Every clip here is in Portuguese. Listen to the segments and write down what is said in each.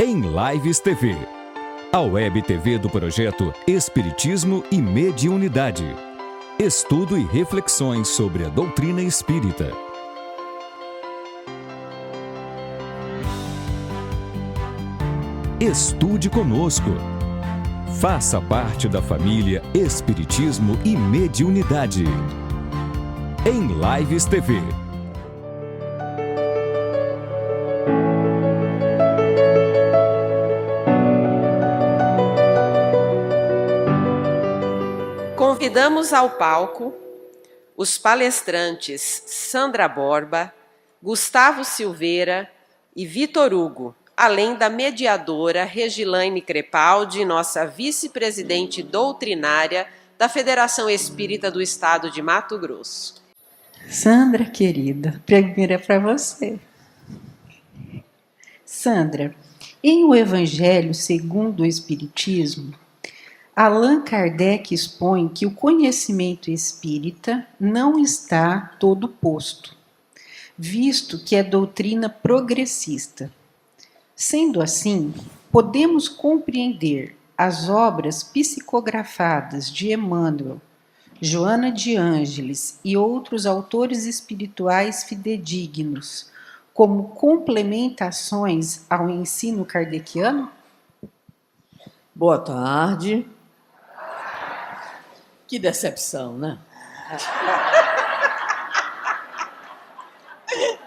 em Lives TV, a web TV do projeto Espiritismo e Mediunidade. Estudo e reflexões sobre a doutrina espírita. Estude conosco. Faça parte da família Espiritismo e Mediunidade. Em Lives TV. Convidamos ao palco os palestrantes Sandra Borba, Gustavo Silveira e Vitor Hugo, além da mediadora Regilaine Crepaldi, nossa vice-presidente doutrinária da Federação Espírita do Estado de Mato Grosso. Sandra, querida, primeiro é para você. Sandra, em O Evangelho segundo o Espiritismo, Allan Kardec expõe que o conhecimento espírita não está todo posto, visto que é doutrina progressista. Sendo assim, podemos compreender as obras psicografadas de Emmanuel, Joana de Ângeles e outros autores espirituais fidedignos como complementações ao ensino kardeciano? Boa tarde. Que decepção, né?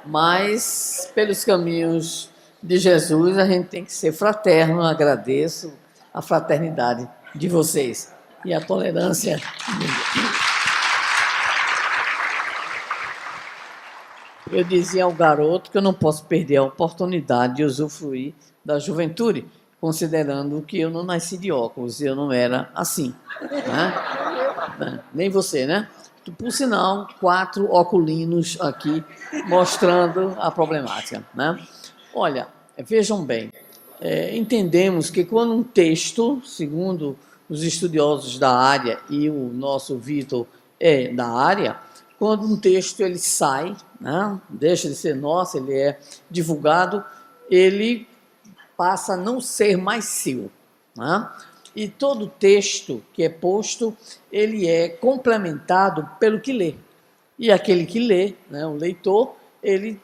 Mas, pelos caminhos de Jesus, a gente tem que ser fraterno. Agradeço a fraternidade de vocês e a tolerância. Eu dizia ao garoto que eu não posso perder a oportunidade de usufruir da juventude, considerando que eu não nasci de óculos e eu não era assim, né? Nem você, né? Por sinal, 4 oculinos aqui mostrando a problemática, né? Olha, vejam bem, entendemos que quando um texto, segundo os estudiosos da área, e o nosso Vitor é da área, quando um texto ele sai, né, deixa de ser nosso, ele é divulgado, ele passa a não ser mais seu, né? E todo texto que é posto, ele é complementado pelo que lê. E aquele que lê, né, o leitor, ele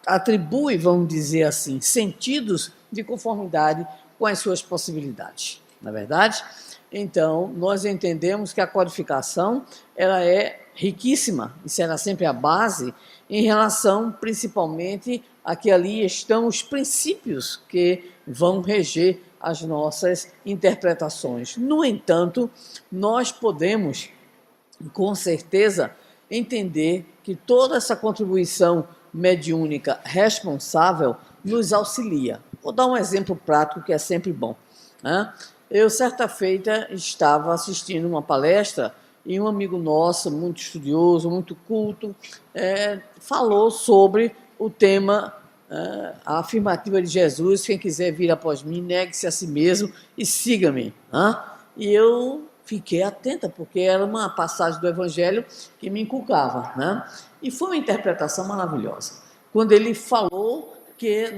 atribui, vamos dizer assim, sentidos de conformidade com as suas possibilidades, não é verdade? Então, nós entendemos que a codificação ela é riquíssima e será sempre a base em relação, principalmente, a que ali estão os princípios que vão reger as nossas interpretações. No entanto, nós podemos, com certeza, entender que toda essa contribuição mediúnica responsável nos auxilia. Vou dar um exemplo prático que é sempre bom, né? Eu, certa feita, estava assistindo uma palestra e um amigo nosso, muito estudioso, muito culto, falou sobre o tema, a afirmativa de Jesus: quem quiser vir após mim, negue-se a si mesmo e siga-me. E eu fiquei atenta, porque era uma passagem do Evangelho que me inculcava, né? E foi uma interpretação maravilhosa. Quando ele falou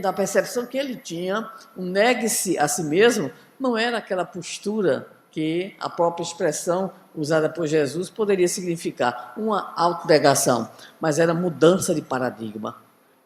da percepção que ele tinha, o negue-se a si mesmo não era aquela postura que a própria expressão usada por Jesus poderia significar uma autonegação, mas era mudança de paradigma.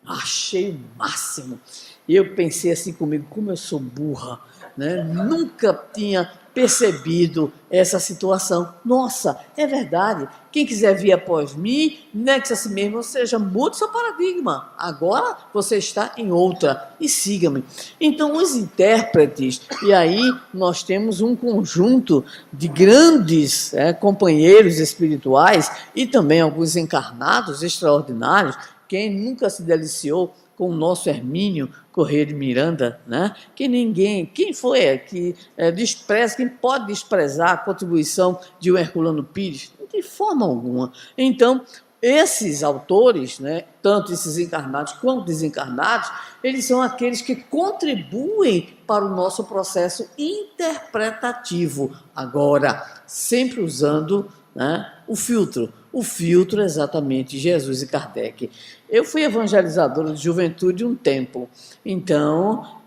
Achei o máximo. E eu pensei assim comigo: como eu sou burra, né? Nunca tinha percebido essa situação. Nossa, é verdade. Quem quiser vir após mim, negue-se a si mesmo, ou seja, mude seu paradigma. Agora você está em outra e siga-me. Então, os intérpretes, e aí nós temos um conjunto de grandes companheiros espirituais e também alguns encarnados extraordinários. Quem nunca se deliciou com o nosso Hermínio Corrêa de Miranda, né? Quem foi que despreza, quem pode desprezar a contribuição de um Herculano Pires? De forma alguma. Então, esses autores, né, tanto esses encarnados quanto desencarnados, eles são aqueles que contribuem para o nosso processo interpretativo. Agora, sempre usando, né, o filtro. o filtro exatamente Jesus e Kardec. Eu fui evangelizadora de juventude um tempo, então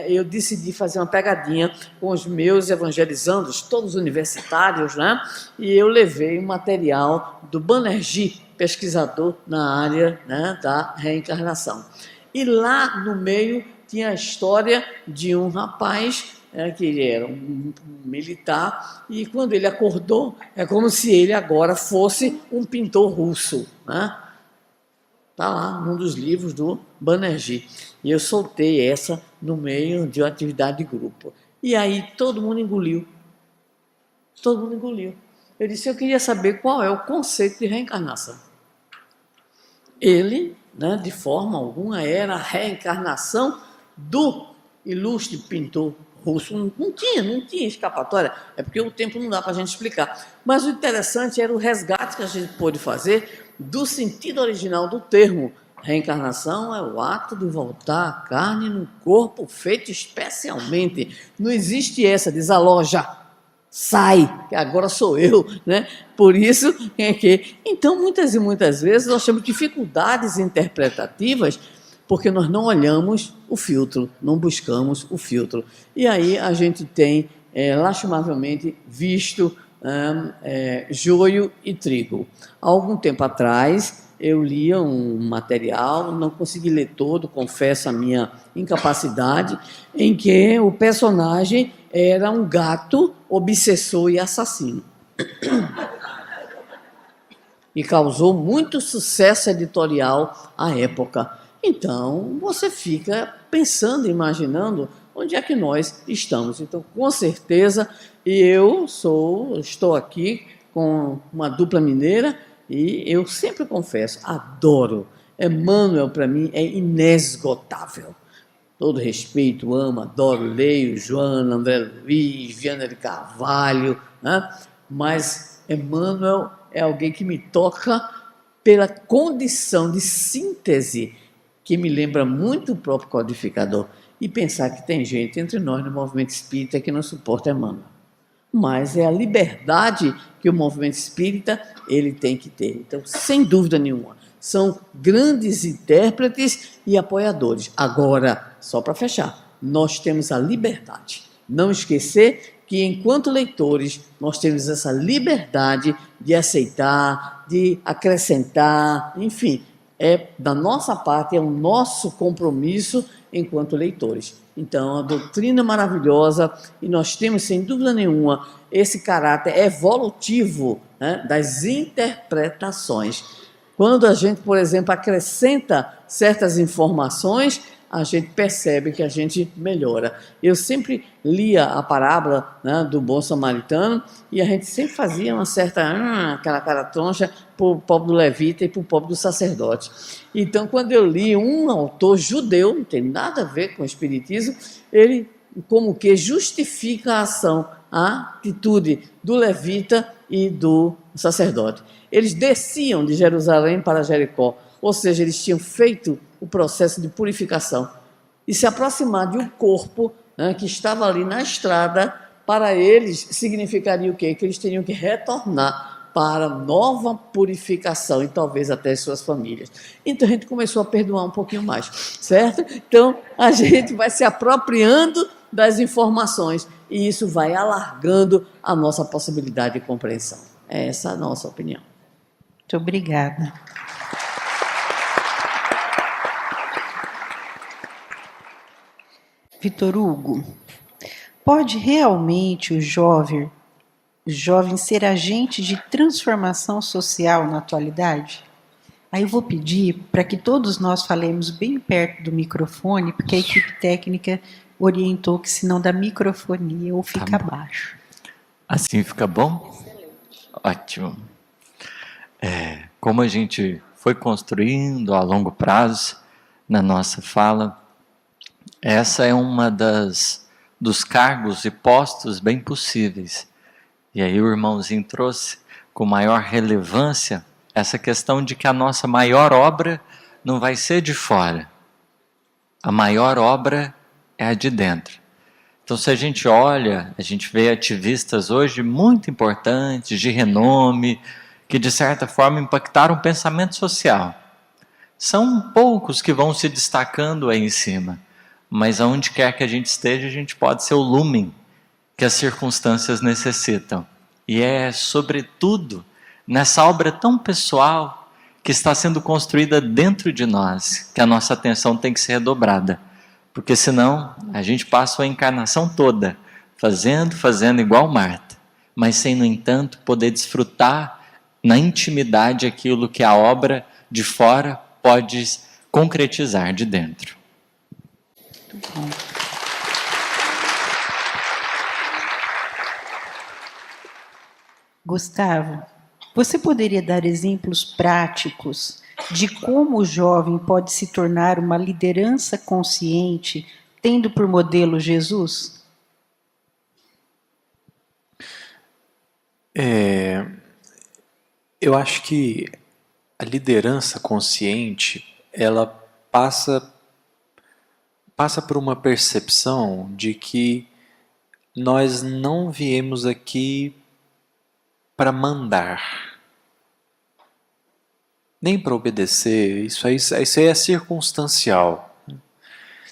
eu decidi fazer uma pegadinha com os meus evangelizandos, todos universitários, né? E eu levei um material do Banerjee, pesquisador na área, né, da reencarnação. E lá no meio tinha a história de um rapaz que ele era um militar, e quando ele acordou, é como se ele agora fosse um pintor russo, né? Está lá num dos livros do Banerjee. E eu soltei essa no meio de uma atividade de grupo. E aí todo mundo engoliu. Todo mundo engoliu. Eu disse, eu queria saber qual é o conceito de reencarnação. Ele, né, de forma alguma, era a reencarnação do ilustre pintor russo. Não tinha escapatória. É porque o tempo não dá para a gente explicar. Mas o interessante era o resgate que a gente pôde fazer do sentido original do termo. Reencarnação é o ato de voltar a carne no corpo feito especialmente. Não existe essa, desaloja, sai, que agora sou eu, né? Por isso é que... Então, muitas e muitas vezes, nós temos dificuldades interpretativas porque nós não olhamos o filtro, não buscamos o filtro. E aí a gente tem, lastimavelmente, visto joio e trigo. Há algum tempo atrás, eu lia um material, não consegui ler todo, confesso a minha incapacidade, em que o personagem era um gato obsessor e assassino. E causou muito sucesso editorial à época. Então, você fica pensando, imaginando onde é que nós estamos. Então, com certeza, estou aqui com uma dupla mineira e eu sempre confesso, adoro. Emmanuel, para mim, é inesgotável. Todo respeito, amo, adoro, leio Joana, André Luiz, Viana de Carvalho, né? Mas Emmanuel é alguém que me toca pela condição de síntese que me lembra muito o próprio codificador. E pensar que tem gente entre nós no movimento espírita que não suporta Emmanuel. Mas é a liberdade que o movimento espírita ele tem que ter. Então, sem dúvida nenhuma, são grandes intérpretes e apoiadores. Agora, só para fechar, nós temos a liberdade. Não esquecer que, enquanto leitores, nós temos essa liberdade de aceitar, de acrescentar, enfim, da nossa parte, é o nosso compromisso enquanto leitores. Então, a doutrina é maravilhosa e nós temos, sem dúvida nenhuma, esse caráter evolutivo, né, das interpretações. Quando a gente, por exemplo, acrescenta certas informações, a gente percebe que a gente melhora. Eu sempre lia a parábola, né, do bom samaritano e a gente sempre fazia uma certa, aquela cara troncha para o pobre do levita e para o pobre do sacerdote. Então, quando eu li um autor judeu, não tem nada a ver com o espiritismo, ele como que justifica a ação, a atitude do levita e do sacerdote. Eles desciam de Jerusalém para Jericó, ou seja, eles tinham feito o processo de purificação e se aproximar de um corpo, né, que estava ali na estrada, para eles significaria o quê? Que eles teriam que retornar para nova purificação e talvez até suas famílias. Então a gente começou a perdoar um pouquinho mais, certo? Então a gente vai se apropriando das informações e isso vai alargando a nossa possibilidade de compreensão. Essa é a nossa opinião. Muito obrigada. Vitor Hugo, pode realmente o jovem ser agente de transformação social na atualidade? Aí eu vou pedir para que todos nós falemos bem perto do microfone, porque a equipe técnica orientou que senão dá microfonia ou fica baixo. Assim fica bom? Ótimo. Como a gente foi construindo a longo prazo na nossa fala, essa é uma dos cargos e postos bem possíveis. E aí o irmãozinho trouxe com maior relevância essa questão de que a nossa maior obra não vai ser de fora. A maior obra é a de dentro. Então, se a gente olha, a gente vê ativistas hoje muito importantes, de renome, que de certa forma impactaram o pensamento social. São poucos que vão se destacando aí em cima, mas aonde quer que a gente esteja, a gente pode ser o lumen que as circunstâncias necessitam. E é sobretudo nessa obra tão pessoal que está sendo construída dentro de nós que a nossa atenção tem que ser redobrada, porque senão a gente passa a encarnação toda fazendo igual Marta, mas sem, no entanto, poder desfrutar na intimidade aquilo que a obra de fora pode concretizar de dentro. Muito bom. Gustavo, você poderia dar exemplos práticos de como o jovem pode se tornar uma liderança consciente, tendo por modelo Jesus? Eu acho que a liderança consciente, ela passa por uma percepção de que nós não viemos aqui para mandar, nem para obedecer. Isso aí é circunstancial.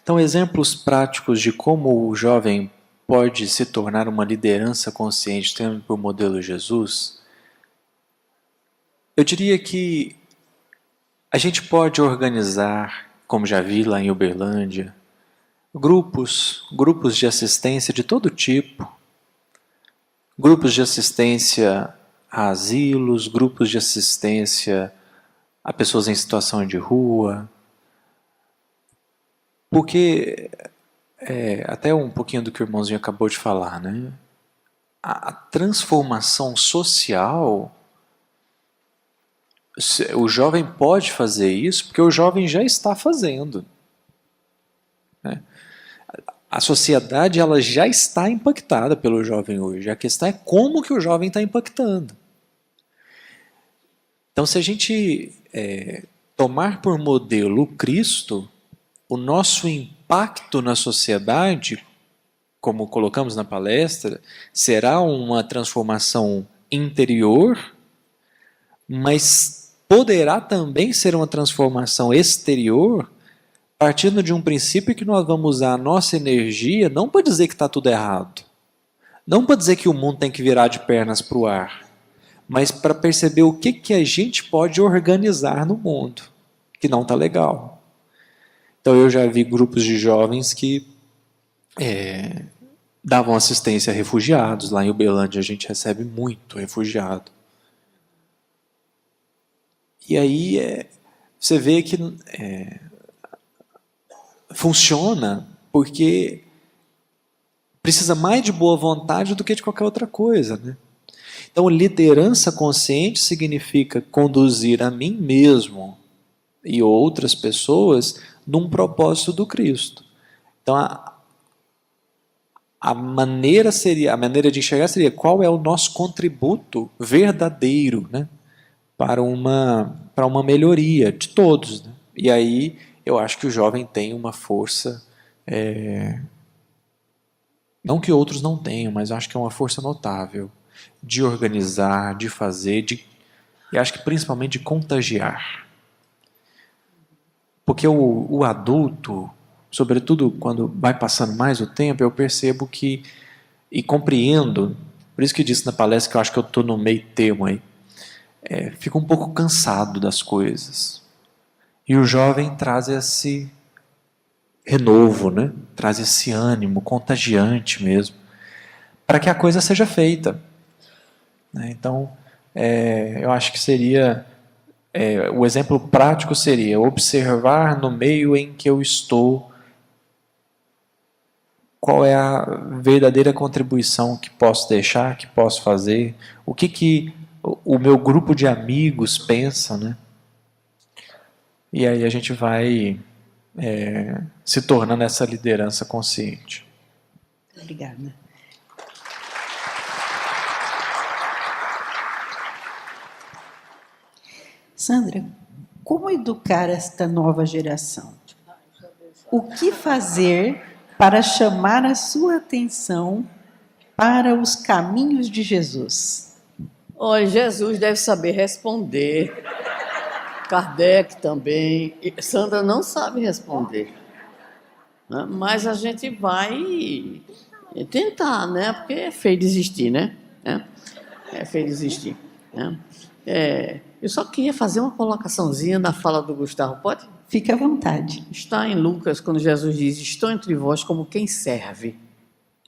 Então, exemplos práticos de como o jovem pode se tornar uma liderança consciente tendo por modelo Jesus, eu diria que a gente pode organizar, como já vi lá em Uberlândia, grupos de assistência de todo tipo, grupos de assistência a asilos, grupos de assistência a pessoas em situação de rua, porque até um pouquinho do que o irmãozinho acabou de falar, né? A transformação social, o jovem pode fazer isso porque o jovem já está fazendo, né? A sociedade, ela já está impactada pelo jovem hoje. A questão é como que o jovem está impactando. Então, se a gente tomar por modelo Cristo, o nosso impacto na sociedade, como colocamos na palestra, será uma transformação interior, mas poderá também ser uma transformação exterior, partindo de um princípio que nós vamos usar a nossa energia não para dizer que está tudo errado, não para dizer que o mundo tem que virar de pernas para o ar, mas para perceber o que a gente pode organizar no mundo, que não está legal. Então eu já vi grupos de jovens que davam assistência a refugiados. Lá em Uberlândia a gente recebe muito refugiado. E aí você vê que funciona porque precisa mais de boa vontade do que de qualquer outra coisa, né? Então, liderança consciente significa conduzir a mim mesmo e outras pessoas num propósito do Cristo. Então, a maneira de enxergar seria qual é o nosso contributo verdadeiro, né, para uma melhoria de todos, né? E aí eu acho que o jovem tem uma força, não que outros não tenham, mas acho que é uma força notável de organizar, de fazer, e acho que principalmente de contagiar. Porque o adulto, sobretudo quando vai passando mais o tempo, eu percebo que, e compreendo, por isso que disse na palestra que eu acho que eu estou no meio termo aí, fico um pouco cansado das coisas. E o jovem traz esse renovo, né? Traz esse ânimo contagiante mesmo, para que a coisa seja feita. Então, eu acho que seria, o exemplo prático seria observar no meio em que eu estou qual é a verdadeira contribuição que posso deixar, que posso fazer, o que o meu grupo de amigos pensa, né? E aí a gente vai se tornando essa liderança consciente. Obrigada. Sandra, como educar esta nova geração? O que fazer para chamar a sua atenção para os caminhos de Jesus? Olha, Jesus deve saber responder. Kardec também. Sandra não sabe responder. Né? Mas a gente vai tentar, né? Porque é feio desistir, né? É feio desistir. Né? Eu só queria fazer uma colocaçãozinha na fala do Gustavo, pode? Fique à vontade. Está em Lucas, quando Jesus diz: estou entre vós como quem serve.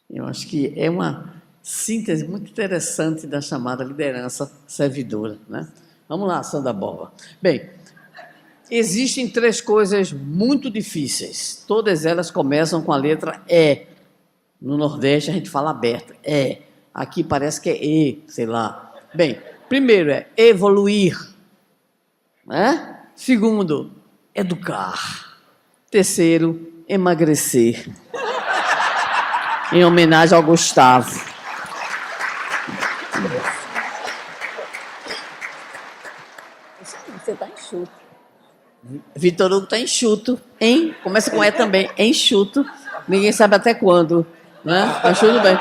Eu acho que é uma síntese muito interessante da chamada liderança servidora. Né? Vamos lá, Sandra Borba. Bem, existem 3 coisas muito difíceis. Todas elas começam com a letra E. No Nordeste a gente fala aberto. E. Aqui parece que é E, sei lá. Bem, primeiro é evoluir. Né? Segundo, educar. Terceiro, emagrecer. Em homenagem ao Gustavo. Você está enxuto. Vitor Hugo está enxuto, hein? Começa com E também, enxuto. Ninguém sabe até quando, né? Mas tudo bem.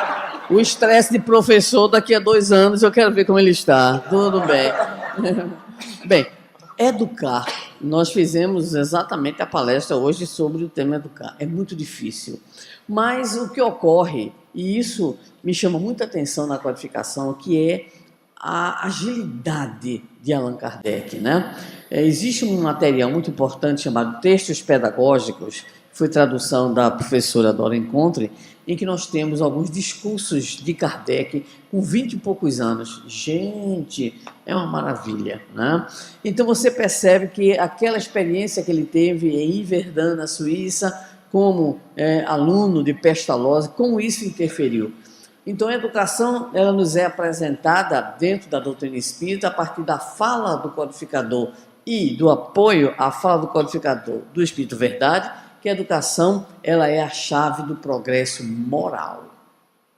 O estresse de professor daqui a 2 anos, eu quero ver como ele está. Tudo bem. Bem, educar. Nós fizemos exatamente a palestra hoje sobre o tema educar. É muito difícil. Mas o que ocorre, e isso me chama muita atenção na codificação, que é a agilidade de Allan Kardec, né? Existe um material muito importante chamado Textos Pedagógicos, que foi tradução da professora Dora Encontre, em que nós temos alguns discursos de Kardec com 20 e poucos anos. Gente, é uma maravilha, né? Então você percebe que aquela experiência que ele teve em Yverdun, na Suíça, como aluno de Pestalozzi, como isso interferiu. Então, a educação ela nos é apresentada dentro da doutrina espírita a partir da fala do codificador e do apoio à fala do codificador do Espírito Verdade, que a educação ela é a chave do progresso moral.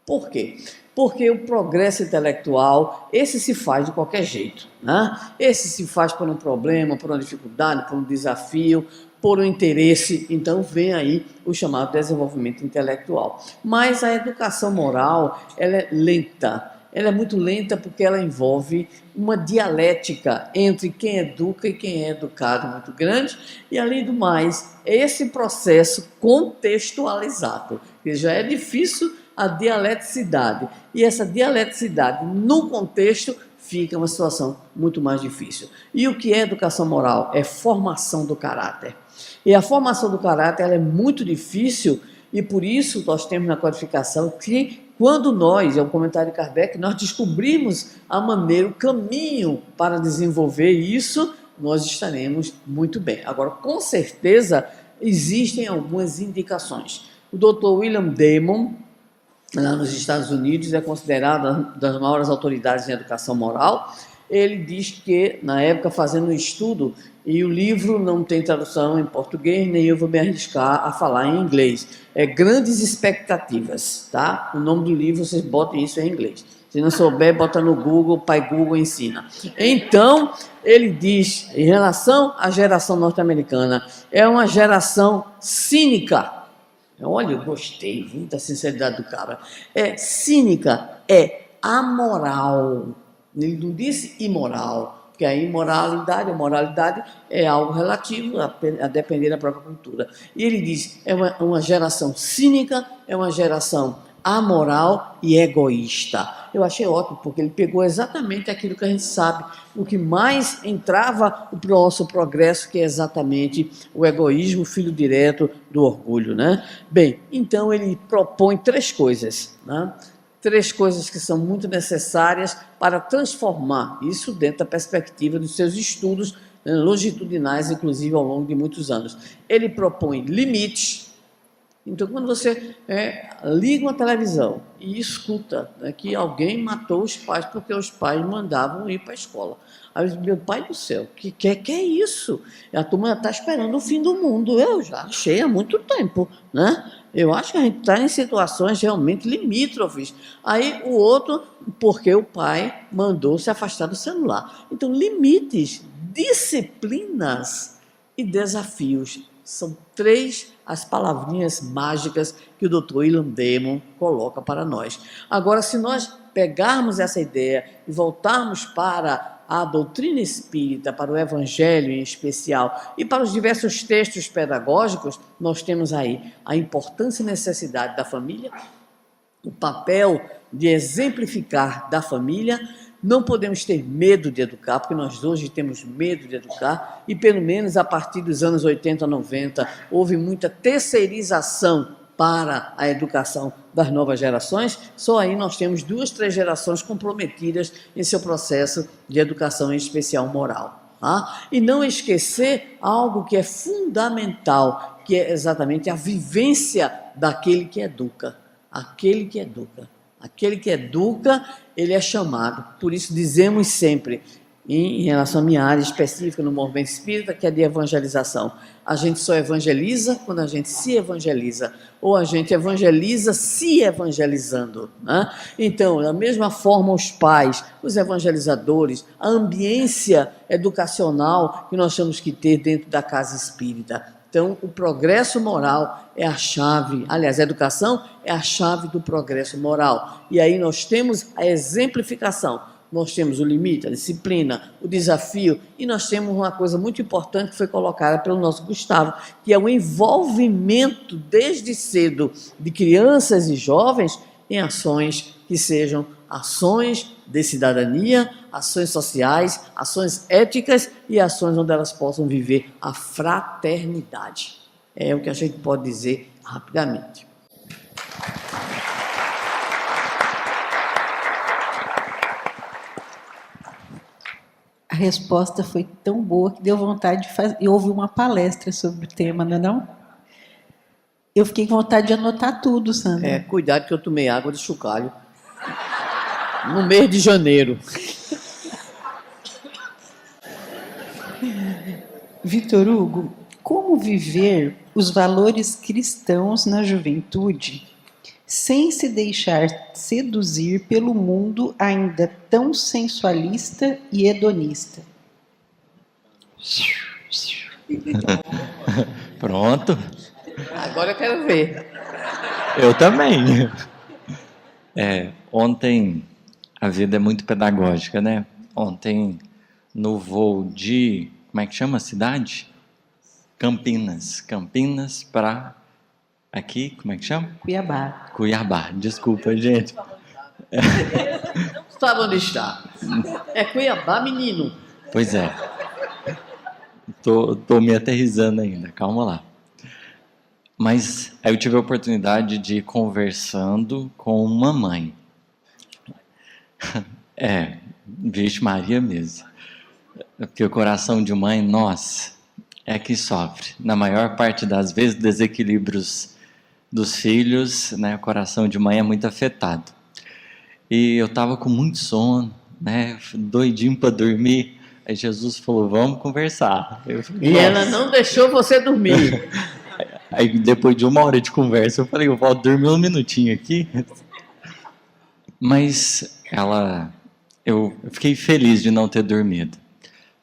Por quê? Porque o progresso intelectual, esse se faz de qualquer jeito, né? Esse se faz por um problema, por uma dificuldade, por um desafio, por um interesse. Então vem aí o chamado desenvolvimento intelectual. Mas a educação moral, ela é lenta. Ela é muito lenta porque ela envolve uma dialética entre quem educa e quem é educado muito grande. E, além do mais, esse processo contextualizado, que já é difícil a dialeticidade. E essa dialeticidade no contexto fica uma situação muito mais difícil. E o que é educação moral? É formação do caráter. E a formação do caráter ela é muito difícil e por isso nós temos na codificação que quando nós, é um comentário de Kardec, nós descobrimos a maneira, o caminho para desenvolver isso, nós estaremos muito bem. Agora, com certeza, existem algumas indicações. O Dr. William Damon, lá nos Estados Unidos, é considerado uma das maiores autoridades em educação moral. Ele diz que, na época, fazendo um estudo, e o livro não tem tradução em português, nem eu vou me arriscar a falar em inglês. É Grandes Expectativas, tá? O nome do livro, vocês botem isso em inglês. Se não souber, bota no Google, Pai Google ensina. Então, ele diz, em relação à geração norte-americana, é uma geração cínica. Olha, eu gostei da sinceridade do cara. É cínica, é amoral. Ele não disse imoral, porque a imoralidade, a moralidade é algo relativo a depender da própria cultura. E ele diz, é uma geração cínica, é uma geração amoral e egoísta. Eu achei ótimo, porque ele pegou exatamente aquilo que a gente sabe, o que mais entrava o nosso progresso, que é exatamente o egoísmo, filho direto do orgulho, né? Bem, então ele propõe 3 coisas, né? 3 coisas que são muito necessárias para transformar isso dentro da perspectiva dos seus estudos longitudinais, inclusive ao longo de muitos anos. Ele propõe limites. Então, quando você liga uma televisão e escuta que alguém matou os pais porque os pais mandavam ir para a escola. Aí eu digo, meu pai do céu, que é isso? A turma está esperando o fim do mundo. Eu já achei há muito tempo, né? Eu acho que a gente está em situações realmente limítrofes. Aí o outro, porque o pai mandou se afastar do celular. Então, limites, disciplinas e desafios. São 3 as palavrinhas mágicas que o Dr. William Demon coloca para nós. Agora, se nós pegarmos essa ideia e voltarmos para a doutrina espírita, para o Evangelho em especial, e para os diversos textos pedagógicos, nós temos aí a importância e necessidade da família, o papel de exemplificar da família. Não podemos ter medo de educar, porque nós hoje temos medo de educar, e pelo menos a partir dos anos 80, 90, houve muita terceirização para a educação das novas gerações. Só aí nós temos 2, 3 gerações comprometidas em seu processo de educação, em especial moral. Tá? E não esquecer algo que é fundamental, que é exatamente a vivência daquele que educa. Aquele que educa. Aquele que educa, ele é chamado. Por isso dizemos sempre, em relação à minha área específica no movimento espírita, que é de evangelização. A gente só evangeliza quando a gente se evangeliza, ou a gente evangeliza se evangelizando. Né? Então, da mesma forma, os pais, os evangelizadores, a ambiência educacional que nós temos que ter dentro da casa espírita. Então, o progresso moral é a chave, aliás, a educação é a chave do progresso moral. E aí nós temos a exemplificação, nós temos o limite, a disciplina, o desafio, e nós temos uma coisa muito importante que foi colocada pelo nosso Gustavo, que é o envolvimento desde cedo de crianças e jovens em ações que sejam ações de cidadania, ações sociais, ações éticas e ações onde elas possam viver a fraternidade. É o que a gente pode dizer rapidamente. A resposta foi tão boa que deu vontade de fazer. Eu ouvi uma palestra sobre o tema, não é não? Eu fiquei com vontade de anotar tudo, Sandra. Cuidado que eu tomei água de chocalho no mês de janeiro. Vitor Hugo, como viver os valores cristãos na juventude sem se deixar seduzir pelo mundo ainda tão sensualista e hedonista? Pronto. Agora eu quero ver. Eu também. Ontem, a vida é muito pedagógica, né? Ontem, no voo de... Como é que chama a cidade? Campinas para... Aqui, como é que chama? Cuiabá. Desculpa, gente. Sabe onde está? É Cuiabá, menino. Pois é. Tô me aterrissando ainda, calma lá. Mas aí eu tive a oportunidade de ir conversando com uma mãe. Vixe Maria mesmo. Porque o coração de mãe, nossa, é que sofre. Na maior parte das vezes, desequilíbrios dos filhos, né, o coração de mãe é muito afetado. E eu estava com muito sono, né, doidinho para dormir. Aí Jesus falou, vamos conversar. E ela não deixou você dormir. Aí depois de 1 hora de conversa, eu falei, eu vou dormir um minutinho aqui. Mas eu fiquei feliz de não ter dormido.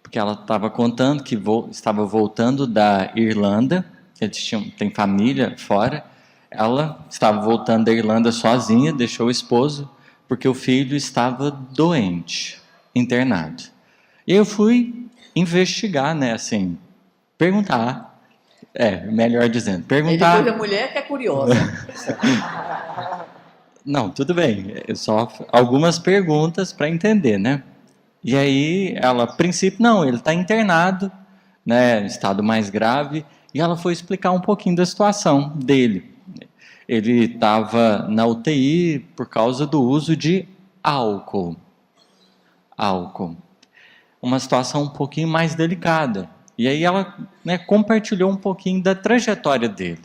Porque ela estava contando que estava voltando da Irlanda, eles tem família fora, ela estava voltando da Irlanda sozinha, deixou o esposo, porque o filho estava doente, internado. E eu fui investigar, né, assim, perguntar, melhor dizendo, perguntar... E depois a mulher que é curiosa. Não, tudo bem, só algumas perguntas para entender, né? E aí, ela, a princípio, não, ele está internado, né, estado mais grave, e ela foi explicar um pouquinho da situação dele. Ele estava na UTI por causa do uso de álcool. Uma situação um pouquinho mais delicada. E aí ela, né, compartilhou um pouquinho da trajetória dele.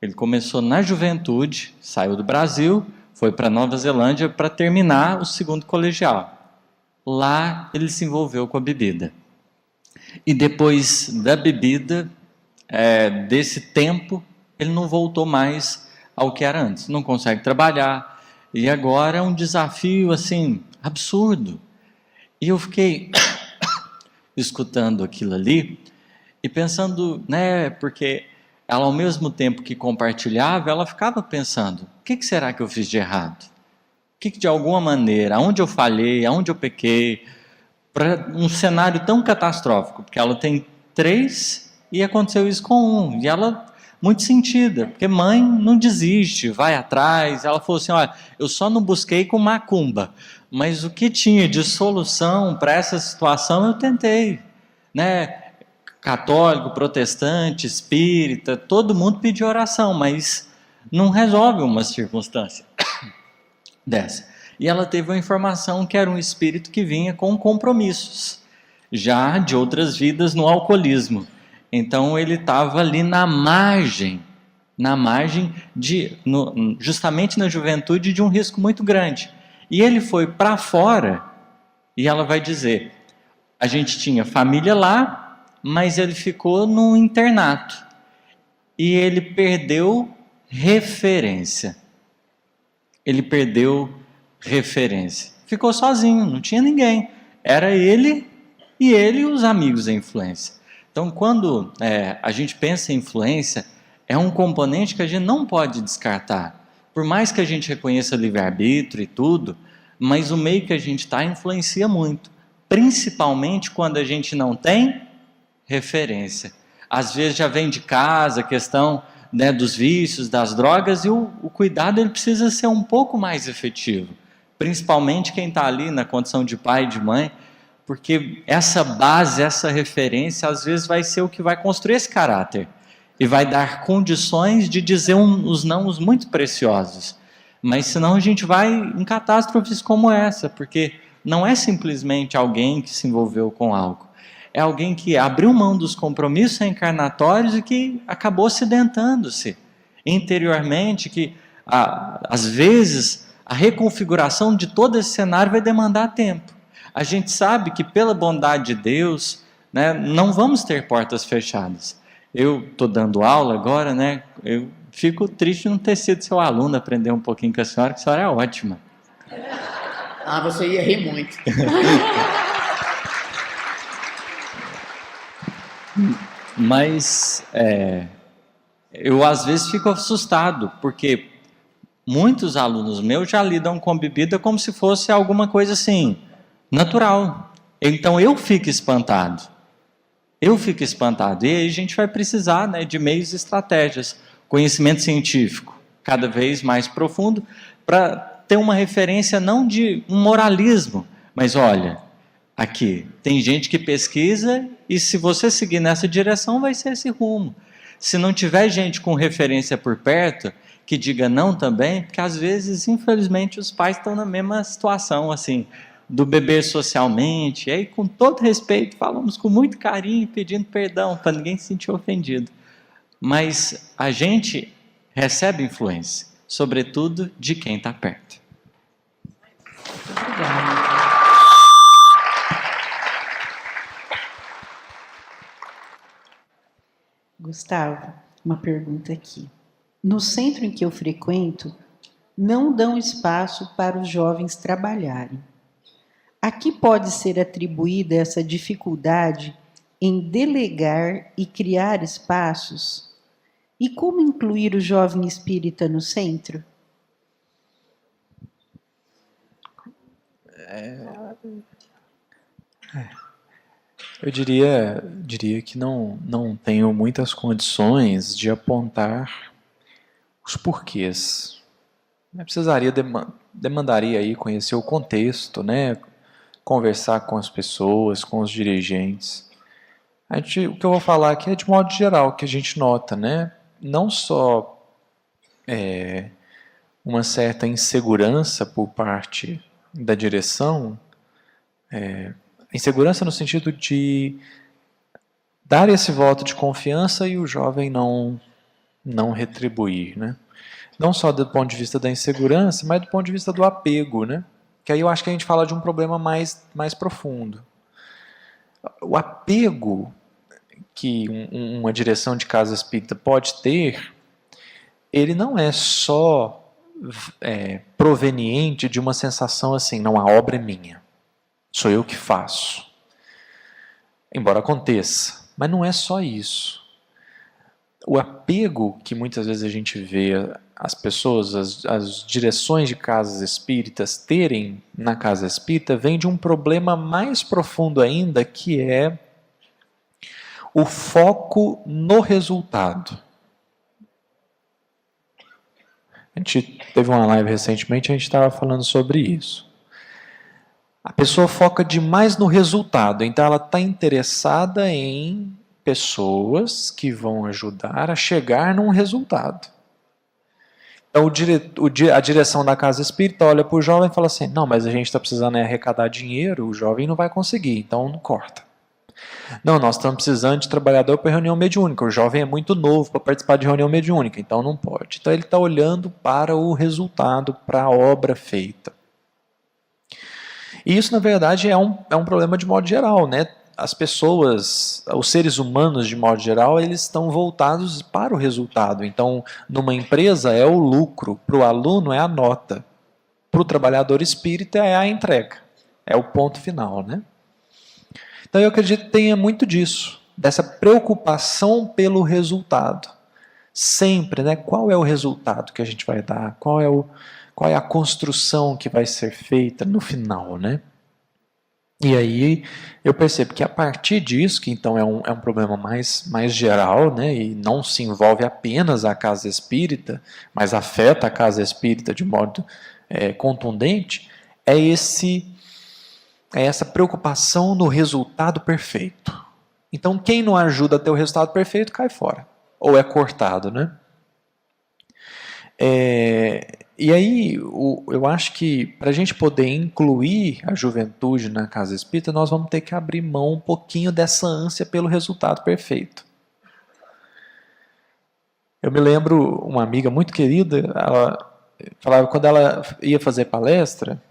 Ele começou na juventude, saiu do Brasil, foi para Nova Zelândia para terminar o 2º colegial. Lá ele se envolveu com a bebida. E depois da bebida, desse tempo, ele não voltou mais ao que era antes. Não consegue trabalhar. E agora é um desafio, assim, absurdo. E eu fiquei escutando aquilo ali e pensando, né, porque ela, ao mesmo tempo que compartilhava, ela ficava pensando: o que será que eu fiz de errado? O que de alguma maneira, aonde eu falhei, aonde eu pequei, para um cenário tão catastrófico? Porque ela tem 3 e aconteceu isso com 1, e ela muito sentida, porque mãe não desiste, vai atrás. Ela falou assim: olha, eu só não busquei com macumba, mas o que tinha de solução para essa situação eu tentei, né? Católico, protestante, espírita, todo mundo pediu oração, mas não resolve uma circunstância dessa. E ela teve uma informação que era um espírito que vinha com compromissos, já de outras vidas no alcoolismo. Então ele estava ali na margem justamente na juventude, de um risco muito grande. E ele foi para fora, e ela vai dizer: a gente tinha família lá, mas ele ficou num internato. E ele perdeu referência. Ficou sozinho, não tinha ninguém. Era ele e os amigos da influência. Então, quando a gente pensa em influência, é um componente que a gente não pode descartar. Por mais que a gente reconheça livre-arbítrio e tudo, mas o meio que a gente está influencia muito. Principalmente quando a gente não tem referência. Às vezes já vem de casa a questão, né, dos vícios, das drogas, e o cuidado ele precisa ser um pouco mais efetivo. Principalmente quem está ali na condição de pai e de mãe, porque essa base, essa referência, às vezes vai ser o que vai construir esse caráter e vai dar condições de dizer os nãos muito preciosos. Mas senão a gente vai em catástrofes como essa, porque não é simplesmente alguém que se envolveu com algo. É alguém que abriu mão dos compromissos encarnatórios e que acabou acidentando-se interiormente, que às vezes a reconfiguração de todo esse cenário vai demandar tempo. A gente sabe que pela bondade de Deus, né, não vamos ter portas fechadas. Eu estou dando aula agora, né, eu fico triste de não ter sido seu aluno, aprender um pouquinho com a senhora, que a senhora é ótima. Ah, você ia rir muito. Mas eu às vezes fico assustado, porque muitos alunos meus já lidam com bebida como se fosse alguma coisa assim, natural. Então eu fico espantado. E aí a gente vai precisar, né, de meios e estratégias, conhecimento científico cada vez mais profundo, para ter uma referência não de um moralismo, mas olha, aqui tem gente que pesquisa, e se você seguir nessa direção vai ser esse rumo. Se não tiver gente com referência por perto que diga não também, porque às vezes, infelizmente, os pais estão na mesma situação, assim, do beber socialmente, e aí, com todo respeito, falamos com muito carinho, pedindo perdão, para ninguém se sentir ofendido. Mas a gente recebe influência, sobretudo de quem está perto. Obrigada. Gustavo, uma pergunta aqui. No centro em que eu frequento, não dão espaço para os jovens trabalharem. A que pode ser atribuída essa dificuldade em delegar e criar espaços? E como incluir o jovem espírita no centro? Eu diria que não tenho muitas condições de apontar os porquês. Eu demandaria aí conhecer o contexto, né? Conversar com as pessoas, com os dirigentes. O que eu vou falar aqui é de modo geral, que a gente nota, né? Não só uma certa insegurança por parte da direção, insegurança no sentido de dar esse voto de confiança e o jovem não retribuir, né? Não só do ponto de vista da insegurança, mas do ponto de vista do apego, né? Que aí eu acho que a gente fala de um problema mais profundo. O apego que uma direção de casa espírita pode ter, ele não é só proveniente de uma sensação assim, não, a obra é minha, sou eu que faço. Embora aconteça, mas não é só isso. o apego que muitas vezes a gente vê as pessoas, as direções de casas espíritas terem na casa espírita, vem de um problema mais profundo ainda, que é o foco no resultado. A gente teve uma live recentemente, a gente estava falando sobre isso. A pessoa foca demais no resultado, então ela está interessada em pessoas que vão ajudar a chegar num resultado. Então a direção da casa espírita olha para o jovem e fala assim, não, mas a gente está precisando arrecadar dinheiro, o jovem não vai conseguir, então não corta. Não, nós estamos precisando de trabalhador para reunião mediúnica, o jovem é muito novo para participar de reunião mediúnica, então não pode. Então ele está olhando para o resultado, para a obra feita. E isso, na verdade, é um problema de modo geral, né? As pessoas, os seres humanos, de modo geral, eles estão voltados para o resultado. Então, numa empresa é o lucro, para o aluno é a nota, para o trabalhador espírita é a entrega, é o ponto final, né? Então, eu acredito que tenha muito disso, dessa preocupação pelo resultado. Sempre, né? Qual é o resultado que a gente vai dar? Qual é a construção que vai ser feita no final, né? E aí eu percebo que a partir disso, que então é um problema mais geral, né, e não se envolve apenas a casa espírita, mas afeta a casa espírita de modo contundente, é essa preocupação no resultado perfeito. Então quem não ajuda a ter o resultado perfeito cai fora, ou é cortado, né? E aí, eu acho que para a gente poder incluir a juventude na casa espírita, nós vamos ter que abrir mão um pouquinho dessa ânsia pelo resultado perfeito. Eu me lembro, uma amiga muito querida, ela falava que quando ela ia fazer palestra,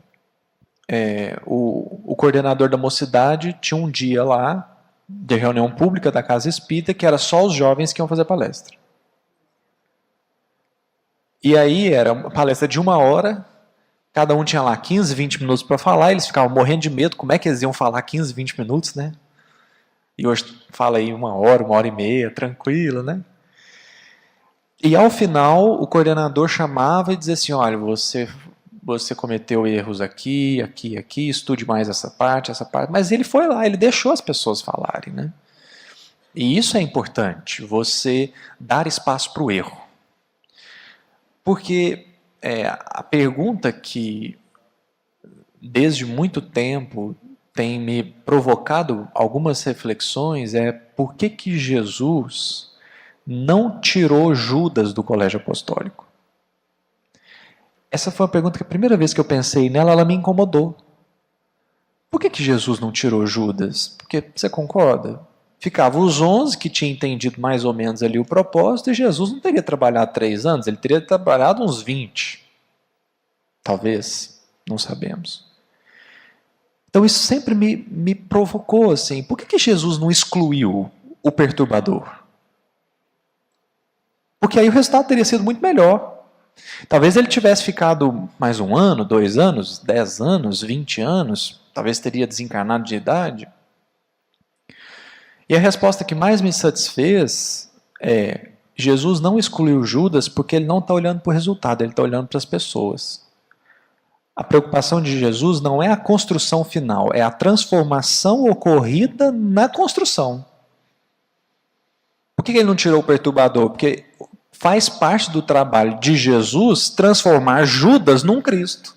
o coordenador da mocidade tinha um dia lá, de reunião pública da casa espírita, que era só os jovens que iam fazer palestra. E aí era uma palestra de 1 hora, cada um tinha lá 15, 20 minutos para falar, eles ficavam morrendo de medo, como é que eles iam falar 15, 20 minutos, né? E hoje fala aí 1 hora e meia, tranquilo, né? E ao final, o coordenador chamava e dizia assim, olha, você cometeu erros aqui, estude mais essa parte, mas ele foi lá, ele deixou as pessoas falarem, né? E isso é importante, você dar espaço para o erro. Porque a pergunta que, desde muito tempo, tem me provocado algumas reflexões é por que Jesus não tirou Judas do colégio apostólico? Essa foi uma pergunta que a primeira vez que eu pensei nela, ela me incomodou. Por que Jesus não tirou Judas? Porque, você concorda? Ficavam os 11 que tinham entendido mais ou menos ali o propósito, e Jesus não teria trabalhado 3 anos, ele teria trabalhado uns 20. Talvez, não sabemos. Então isso sempre me provocou assim, por que Jesus não excluiu o perturbador? Porque aí o resultado teria sido muito melhor. Talvez ele tivesse ficado mais 1 ano, 2 anos, 10 anos, 20 anos, talvez teria desencarnado de idade. E a resposta que mais me satisfez é, Jesus não excluiu Judas porque ele não está olhando para o resultado, ele está olhando para as pessoas. A preocupação de Jesus não é a construção final, é a transformação ocorrida na construção. Por que ele não tirou o perturbador? Porque faz parte do trabalho de Jesus transformar Judas num Cristo.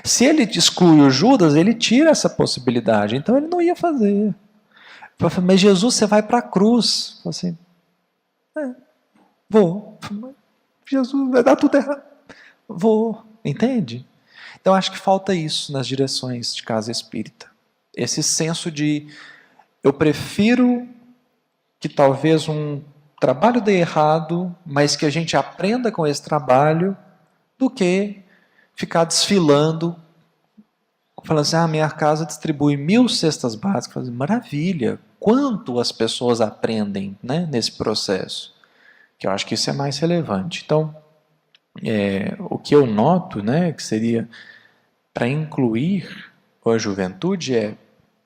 Se ele exclui o Judas, ele tira essa possibilidade, então ele não ia fazer. Mas Jesus, você vai para a cruz. Eu falei assim, vou. Jesus, vai dar tudo errado. Vou, entende? Então acho que falta isso nas direções de casa espírita. Esse senso de, eu prefiro que talvez um trabalho dê errado, mas que a gente aprenda com esse trabalho, do que ficar desfilando, falando assim, minha casa distribui 1000 cestas básicas. Falei, maravilha, quanto as pessoas aprendem, né, nesse processo? Que eu acho que isso é mais relevante. Então, o que eu noto, né, que seria para incluir a juventude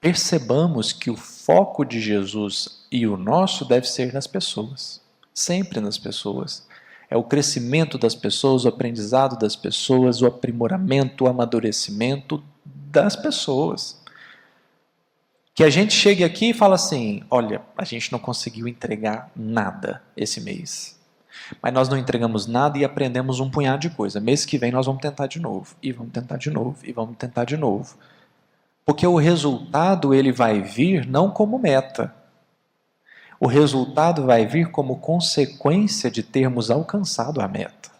percebamos que o foco de Jesus e o nosso deve ser nas pessoas, sempre nas pessoas. É o crescimento das pessoas, o aprendizado das pessoas, o aprimoramento, o amadurecimento das pessoas. Que a gente chegue aqui e fala assim, olha, a gente não conseguiu entregar nada esse mês. Mas nós não entregamos nada e aprendemos um punhado de coisa. Mês que vem nós vamos tentar de novo, e vamos tentar de novo, e vamos tentar de novo. Porque o resultado ele vai vir não como meta. O resultado vai vir como consequência de termos alcançado a meta.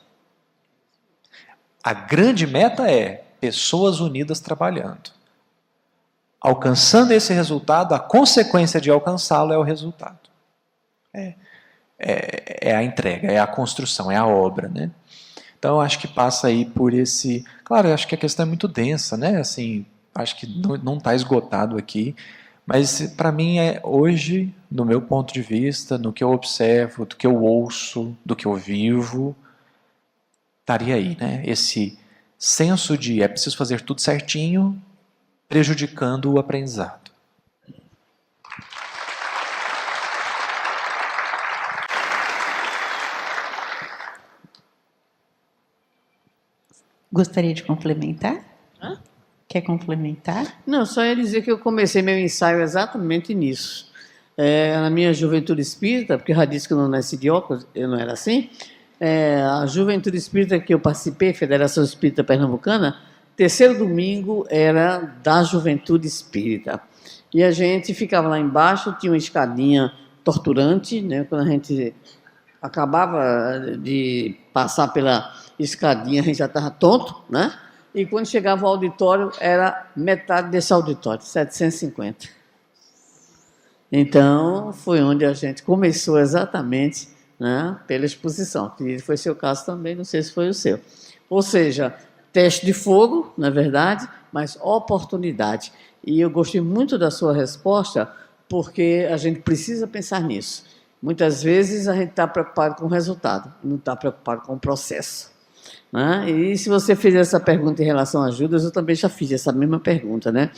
A grande meta é pessoas unidas trabalhando. Alcançando esse resultado, a consequência de alcançá-lo é o resultado. É a entrega, é a construção, é a obra, né? Então, eu acho que passa aí por esse... Claro, eu acho que a questão é muito densa, né? Assim, acho que não está esgotado aqui, mas para mim hoje, no meu ponto de vista, no que eu observo, do que eu ouço, do que eu vivo, estaria aí, né? Esse senso de é preciso fazer tudo certinho, prejudicando o aprendizado. Gostaria de complementar? Hã? Quer complementar? Não, só ia dizer que eu comecei meu ensaio exatamente nisso. Na minha juventude espírita, porque eu já disse que eu não nasci de óculos, eu não era assim, a juventude espírita que eu participei, Federação Espírita Pernambucana, terceiro domingo era da juventude espírita. E a gente ficava lá embaixo, tinha uma escadinha torturante, né? Quando a gente acabava de passar pela escadinha, a gente já estava tonto, né? E quando chegava ao auditório, era metade desse auditório, 750. Então, foi onde a gente começou exatamente, né, pela exposição. Que foi seu caso também, não sei se foi o seu. Ou seja, teste de fogo, na verdade, mas oportunidade. E eu gostei muito da sua resposta, porque a gente precisa pensar nisso. Muitas vezes a gente está preocupado com o resultado, não está preocupado com o processo. Né? E se você fez essa pergunta em relação a Judas, eu também já fiz essa mesma pergunta, né?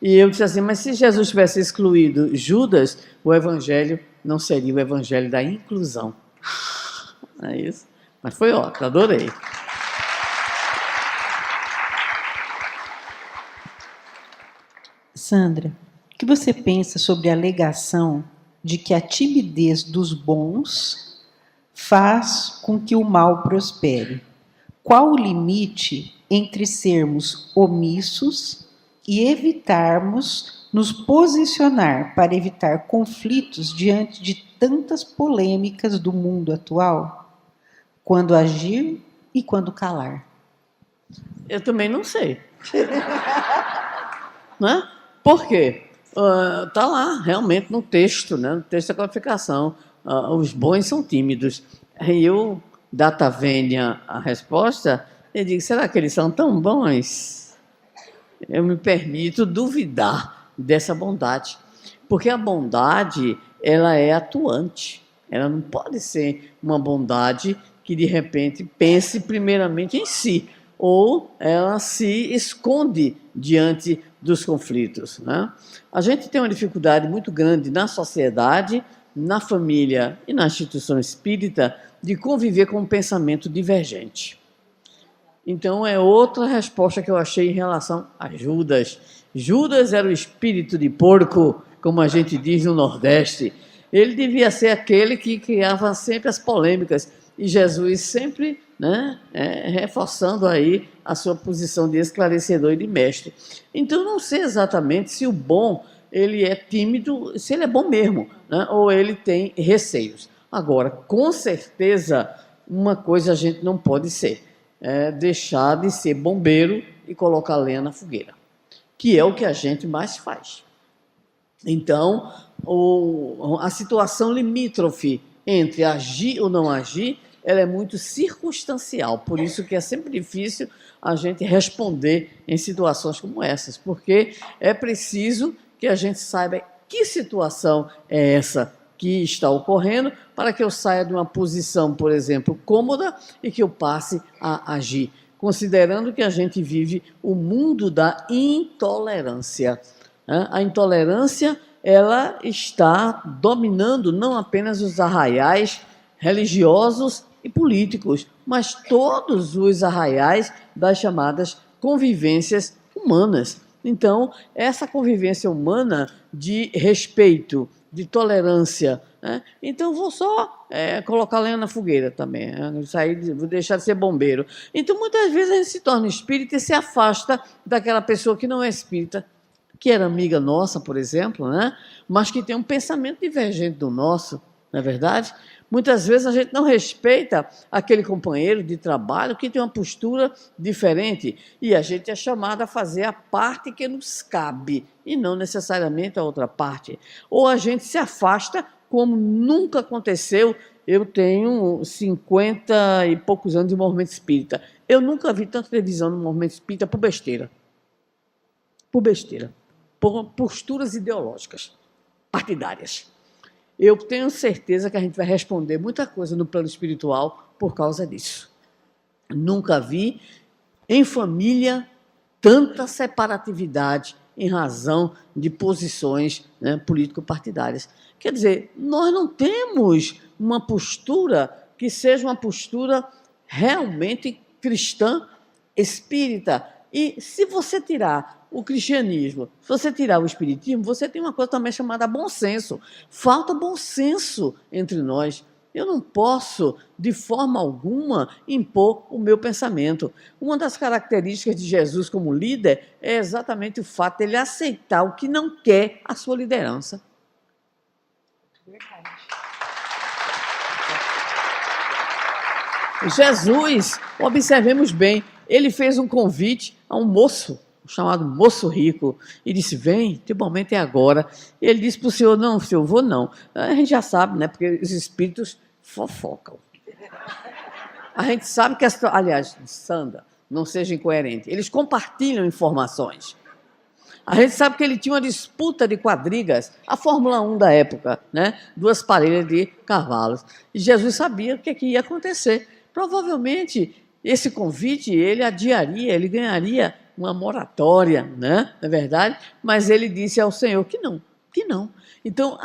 E eu disse assim, mas se Jesus tivesse excluído Judas, o evangelho não seria o evangelho da inclusão. É isso. Mas foi ótimo, adorei. Sandra, o que você pensa sobre a alegação de que a timidez dos bons faz com que o mal prospere? Qual o limite entre sermos omissos e evitarmos nos posicionar para evitar conflitos diante de tantas polêmicas do mundo atual? Quando agir e quando calar? Eu também não sei. Né? Por quê? Está lá, realmente, no texto, né? No texto da qualificação. Os bons são tímidos. E eu, data vênia a resposta, eu digo, será que eles são tão bons? Eu me permito duvidar dessa bondade. Porque a bondade, ela é atuante. Ela não pode ser uma bondade que, de repente, pense primeiramente em si. Ou ela se esconde diante dos conflitos. Né? A gente tem uma dificuldade muito grande na sociedade, na família e na instituição espírita de conviver com um pensamento divergente. Então, é outra resposta que eu achei em relação a Judas. Judas era o espírito de porco, como a gente diz no Nordeste. Ele devia ser aquele que criava sempre as polêmicas. E Jesus sempre, né, reforçando aí a sua posição de esclarecedor e de mestre. Então, não sei exatamente se o bom ele é tímido, se ele é bom mesmo, né, ou ele tem receios. Agora, com certeza, uma coisa a gente não pode ser, deixar de ser bombeiro e colocar lenha na fogueira, que é o que a gente mais faz. Então, a situação limítrofe entre agir ou não agir, ela é muito circunstancial, por isso que é sempre difícil a gente responder em situações como essas, porque é preciso que a gente saiba que situação é essa que está ocorrendo, para que eu saia de uma posição, por exemplo, cômoda e que eu passe a agir, considerando que a gente vive o mundo da intolerância. né? A intolerância, ela está dominando não apenas os arraiais religiosos e políticos, mas todos os arraiais das chamadas convivências humanas. Então, essa convivência humana de respeito, de tolerância, né? Então, vou só colocar lenha na fogueira também, né? Vou deixar de ser bombeiro. Então, muitas vezes a gente se torna espírita e se afasta daquela pessoa que não é espírita, que era amiga nossa, por exemplo, né? Mas que tem um pensamento divergente do nosso, não é verdade? Muitas vezes a gente não respeita aquele companheiro de trabalho que tem uma postura diferente e a gente é chamado a fazer a parte que nos cabe e não necessariamente a outra parte. Ou a gente se afasta, como nunca aconteceu. Eu tenho 50 e poucos anos de movimento espírita. Eu nunca vi tanta televisão no movimento espírita por besteira. Por besteira. Por posturas ideológicas, partidárias. Eu tenho certeza que a gente vai responder muita coisa no plano espiritual por causa disso. Nunca vi em família tanta separatividade em razão de posições, né, político-partidárias. Quer dizer, nós não temos uma postura que seja uma postura realmente cristã, espírita. E se você tirar o cristianismo, se você tirar o espiritismo, você tem uma coisa também chamada bom senso. Falta bom senso entre nós. Eu não posso, de forma alguma, impor o meu pensamento. Uma das características de Jesus como líder é exatamente o fato de ele aceitar o que não quer a sua liderança. Jesus, observemos bem, ele fez um convite a um moço, chamado moço rico, e disse, vem, teu momento é agora. Ele disse para o senhor, não, senhor, vou não. A gente já sabe, né, porque os espíritos fofocam. A gente sabe que, aliás, Sandra, não seja incoerente, eles compartilham informações. A gente sabe que ele tinha uma disputa de quadrigas, a Fórmula 1 da época, né, 2 parelhas de cavalos. E Jesus sabia o que ia acontecer. Provavelmente, esse convite, ele adiaria, ele ganharia uma moratória, né? Não é verdade? Mas ele disse ao Senhor que não, que não. Então,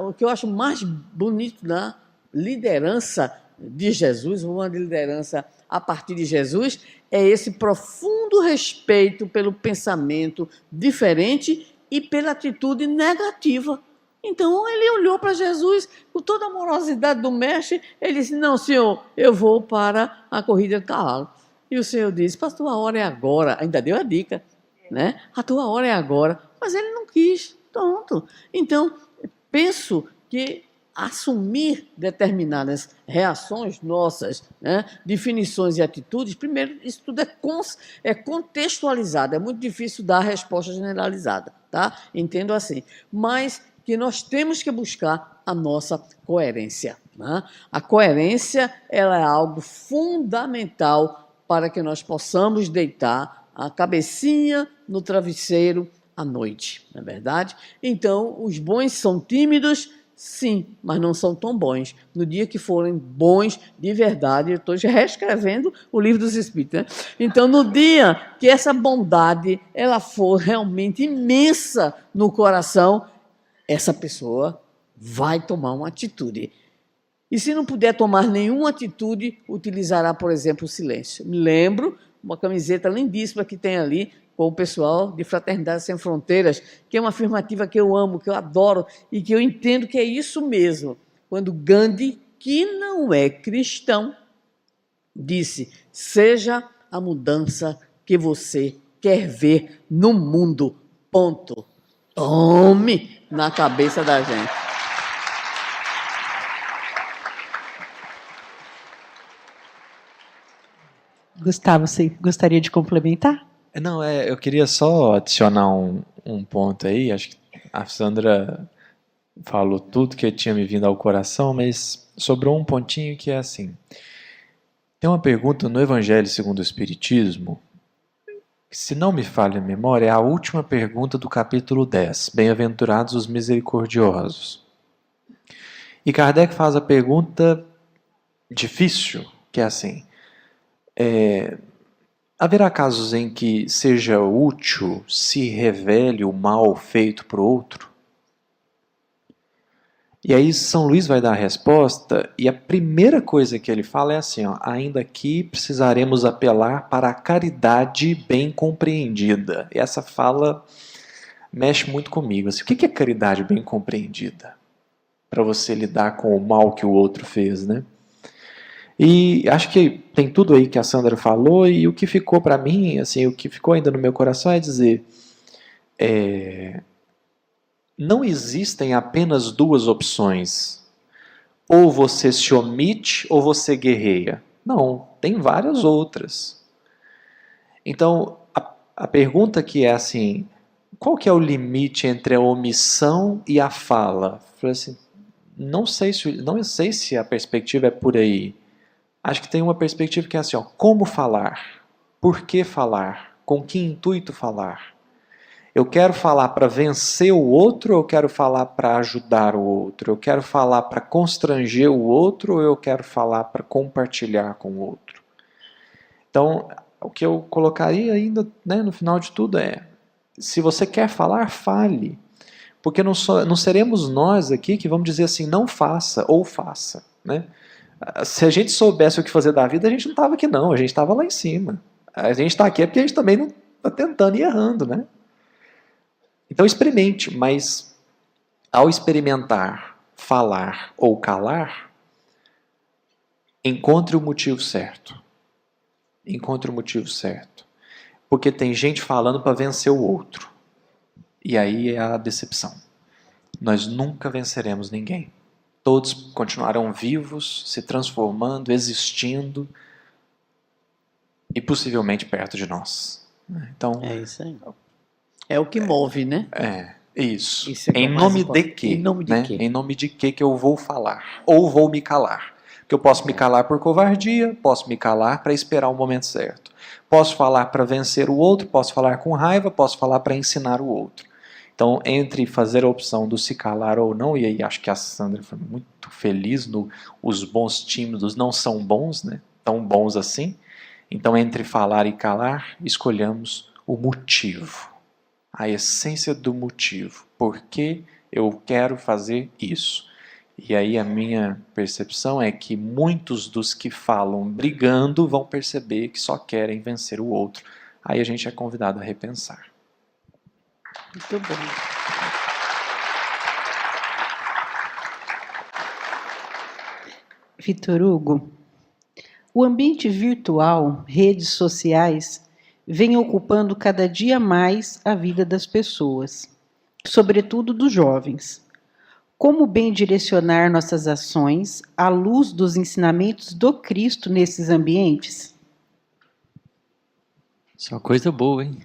o que eu acho mais bonito na liderança de Jesus, uma liderança a partir de Jesus, é esse profundo respeito pelo pensamento diferente e pela atitude negativa. Então, ele olhou para Jesus com toda a amorosidade do mestre, ele disse, não, senhor, eu vou para a corrida de cavalo. E o Senhor disse, a tua hora é agora. Ainda deu a dica, né? A tua hora é agora. Mas ele não quis, pronto. Então, penso que assumir determinadas reações nossas, né, definições e atitudes, primeiro, isso tudo é contextualizado, é muito difícil dar a resposta generalizada, tá? Entendo assim. Mas que nós temos que buscar a nossa coerência, né? A coerência, ela é algo fundamental para que nós possamos deitar a cabecinha no travesseiro à noite, não é verdade? Então, os bons são tímidos, sim, mas não são tão bons. No dia que forem bons de verdade, eu estou reescrevendo o Livro dos Espíritos, né? Então, no dia que essa bondade ela for realmente imensa no coração, essa pessoa vai tomar uma atitude. E se não puder tomar nenhuma atitude, utilizará, por exemplo, o silêncio. Me lembro, uma camiseta lindíssima que tem ali, com o pessoal de Fraternidade Sem Fronteiras, que é uma afirmativa que eu amo, que eu adoro, e que eu entendo que é isso mesmo. Quando Gandhi, que não é cristão, disse, seja a mudança que você quer ver no mundo, ponto. Tome na cabeça da gente. Gustavo, você gostaria de complementar? Não, eu queria só adicionar um ponto aí. Acho que a Sandra falou tudo que tinha me vindo ao coração, mas sobrou um pontinho que é assim. Tem uma pergunta no Evangelho segundo o Espiritismo, que, se não me falha a memória, é a última pergunta do capítulo 10, Bem-aventurados os misericordiosos. E Kardec faz a pergunta difícil, que é assim, haverá casos em que seja útil se revele o mal feito por outro? E aí São Luís vai dar a resposta, e a primeira coisa que ele fala é assim, ó, ainda aqui precisaremos apelar para a caridade bem compreendida. E essa fala mexe muito comigo. Assim, o que é caridade bem compreendida? Para você lidar com o mal que o outro fez, né? E acho que tem tudo aí que a Sandra falou, e o que ficou para mim, assim, o que ficou ainda no meu coração é dizer, não existem apenas duas opções. Ou você se omite ou você guerreia. Não, tem várias outras. Então, a pergunta que é assim, qual que é o limite entre a omissão e a fala? Eu falei assim, não sei se a perspectiva é por aí. Acho que tem uma perspectiva que é assim, ó, como falar? Por que falar? Com que intuito falar? Eu quero falar para vencer o outro ou eu quero falar para ajudar o outro? Eu quero falar para constranger o outro ou eu quero falar para compartilhar com o outro? Então, o que eu colocaria ainda, né, no final de tudo é, se você quer falar, fale. Porque não seremos nós aqui que vamos dizer assim, não faça ou faça, né? Se a gente soubesse o que fazer da vida, a gente não estava aqui não, a gente estava lá em cima. A gente está aqui porque a gente também não está tentando e errando, né? Então experimente, mas ao experimentar, falar ou calar, encontre o motivo certo. Encontre o motivo certo. Porque tem gente falando para vencer o outro. E aí é a decepção. Nós nunca venceremos ninguém. Todos continuarão vivos, se transformando, existindo e possivelmente perto de nós. Então, É isso aí. É o que move, né? Isso. Isso é Em nome de quê? Em nome de né? quê? Em nome de quê que eu vou falar? Ou vou me calar? Porque eu posso me calar por covardia, posso me calar para esperar o momento certo. Posso falar para vencer o outro, posso falar com raiva, posso falar para ensinar o outro. Então, entre fazer a opção do se calar ou não, e aí acho que a Sandra foi muito feliz no os bons tímidos não são bons, né? Tão bons assim. Então, entre falar e calar, escolhamos o motivo. A essência do motivo. Por que eu quero fazer isso? E aí a minha percepção é que muitos dos que falam brigando vão perceber que só querem vencer o outro. Aí a gente é convidado a repensar. Muito bom. Vitor Hugo, o ambiente virtual, redes sociais, vem ocupando cada dia mais a vida das pessoas, sobretudo dos jovens. Como bem direcionar nossas ações à luz dos ensinamentos do Cristo nesses ambientes? Só coisa boa, hein?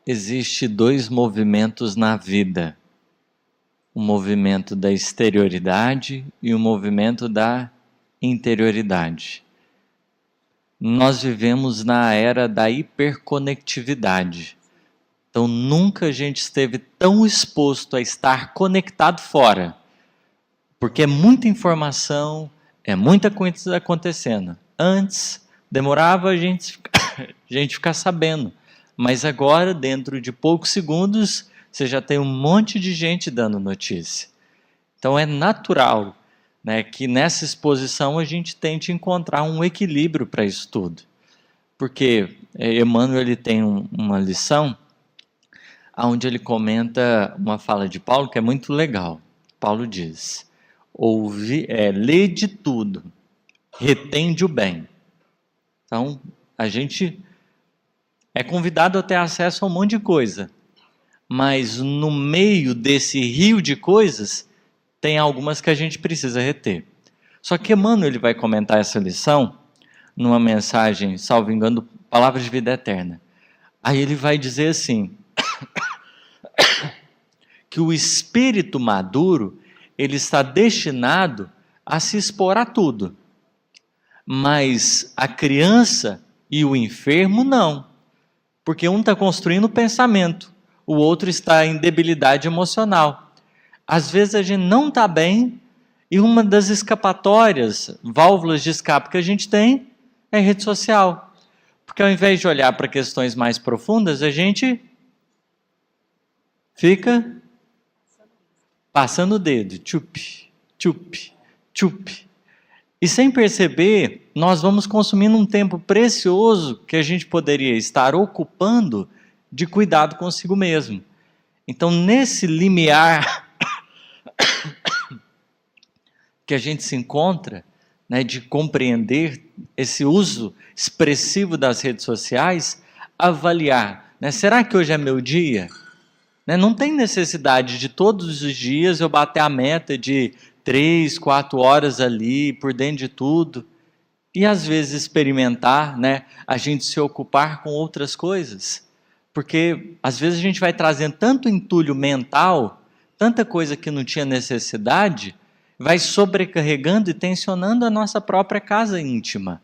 Existem dois movimentos na vida. O movimento da exterioridade e o movimento da interioridade. Nós vivemos na era da hiperconectividade. Então nunca a gente esteve tão exposto a estar conectado fora. Porque é muita informação, é muita coisa acontecendo. Antes demorava a gente ficar sabendo. Mas agora, dentro de poucos segundos, você já tem um monte de gente dando notícia. Então é natural, né, que nessa exposição a gente tente encontrar um equilíbrio para isso tudo. Porque Emmanuel ele tem uma lição onde ele comenta uma fala de Paulo que é muito legal. Paulo diz, lede tudo, retende o bem. Então a gente é convidado a ter acesso a um monte de coisa. Mas no meio desse rio de coisas, tem algumas que a gente precisa reter. Só que Emmanuel ele vai comentar essa lição numa mensagem, salvo engano, Palavras de Vida Eterna. Aí ele vai dizer assim, que o espírito maduro, ele está destinado a se expor a tudo. Mas a criança e o enfermo não. Porque um está construindo pensamento, o outro está em debilidade emocional. Às vezes a gente não está bem E uma das escapatórias, válvulas de escape que a gente tem é a rede social. Porque ao invés de olhar para questões mais profundas, a gente fica passando o dedo, tchup, tchup, tchup. E sem perceber, nós vamos consumindo um tempo precioso que a gente poderia estar ocupando de cuidado consigo mesmo. Então, nesse limiar que a gente se encontra, né, de compreender esse uso expressivo das redes sociais, avaliar, né, será que hoje é meu dia? Né, não tem necessidade de todos os dias eu bater a meta de 3, 4 horas ali, por dentro de tudo, e às vezes experimentar, né, a gente se ocupar com outras coisas, porque às vezes a gente vai trazendo tanto entulho mental, tanta coisa que não tinha necessidade, vai sobrecarregando e tensionando a nossa própria casa íntima.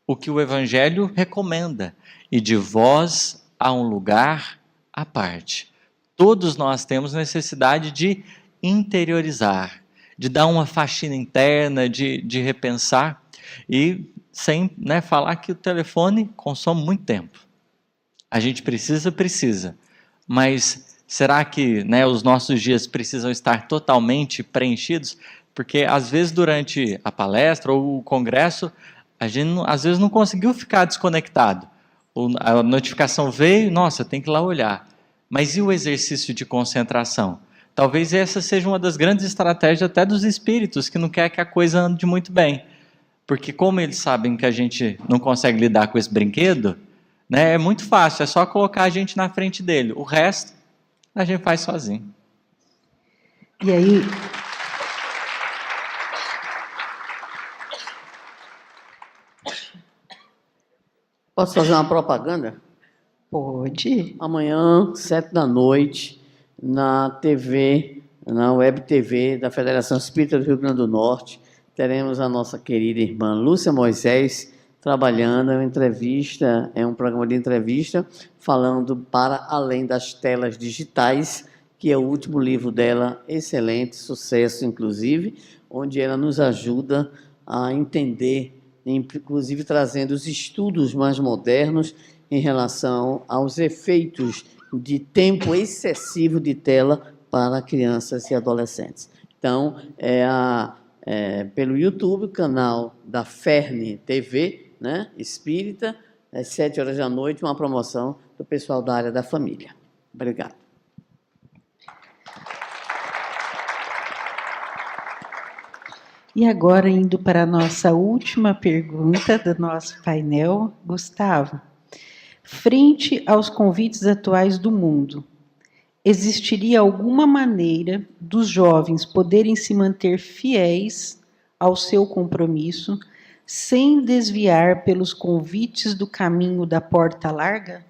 O que o Evangelho recomenda. E de vós a um lugar à parte. Todos nós temos necessidade de interiorizar, de dar uma faxina interna, de repensar. E sem, né, falar que o telefone consome muito tempo. A gente precisa. Mas será que, né, os nossos dias precisam estar totalmente preenchidos? Porque às vezes durante a palestra ou o congresso, a gente às vezes não conseguiu ficar desconectado. A notificação veio, nossa, tem que ir lá olhar. Mas e o exercício de concentração? Talvez essa seja uma das grandes estratégias até dos espíritos, que não quer que a coisa ande muito bem. Porque como eles sabem que a gente não consegue lidar com esse brinquedo, né, é muito fácil, é só colocar a gente na frente dele. O resto, a gente faz sozinho. E aí... Posso fazer uma propaganda? Pode. Amanhã, 19h, na TV, na Web TV da Federação Espírita do Rio Grande do Norte, teremos a nossa querida irmã Lúcia Moisés trabalhando, é um programa de entrevista, falando para além das telas digitais, que é o último livro dela, excelente, sucesso inclusive, onde ela nos ajuda a entender, inclusive trazendo os estudos mais modernos em relação aos efeitos de tempo excessivo de tela para crianças e adolescentes. Então, pelo YouTube, o canal da Ferne TV, né, Espírita, às 7 horas da noite, uma promoção do pessoal da área da família. Obrigado. E agora, indo para a nossa última pergunta do nosso painel, Gustavo. Frente aos convites atuais do mundo, existiria alguma maneira dos jovens poderem se manter fiéis ao seu compromisso, sem desviar pelos convites do caminho da porta larga?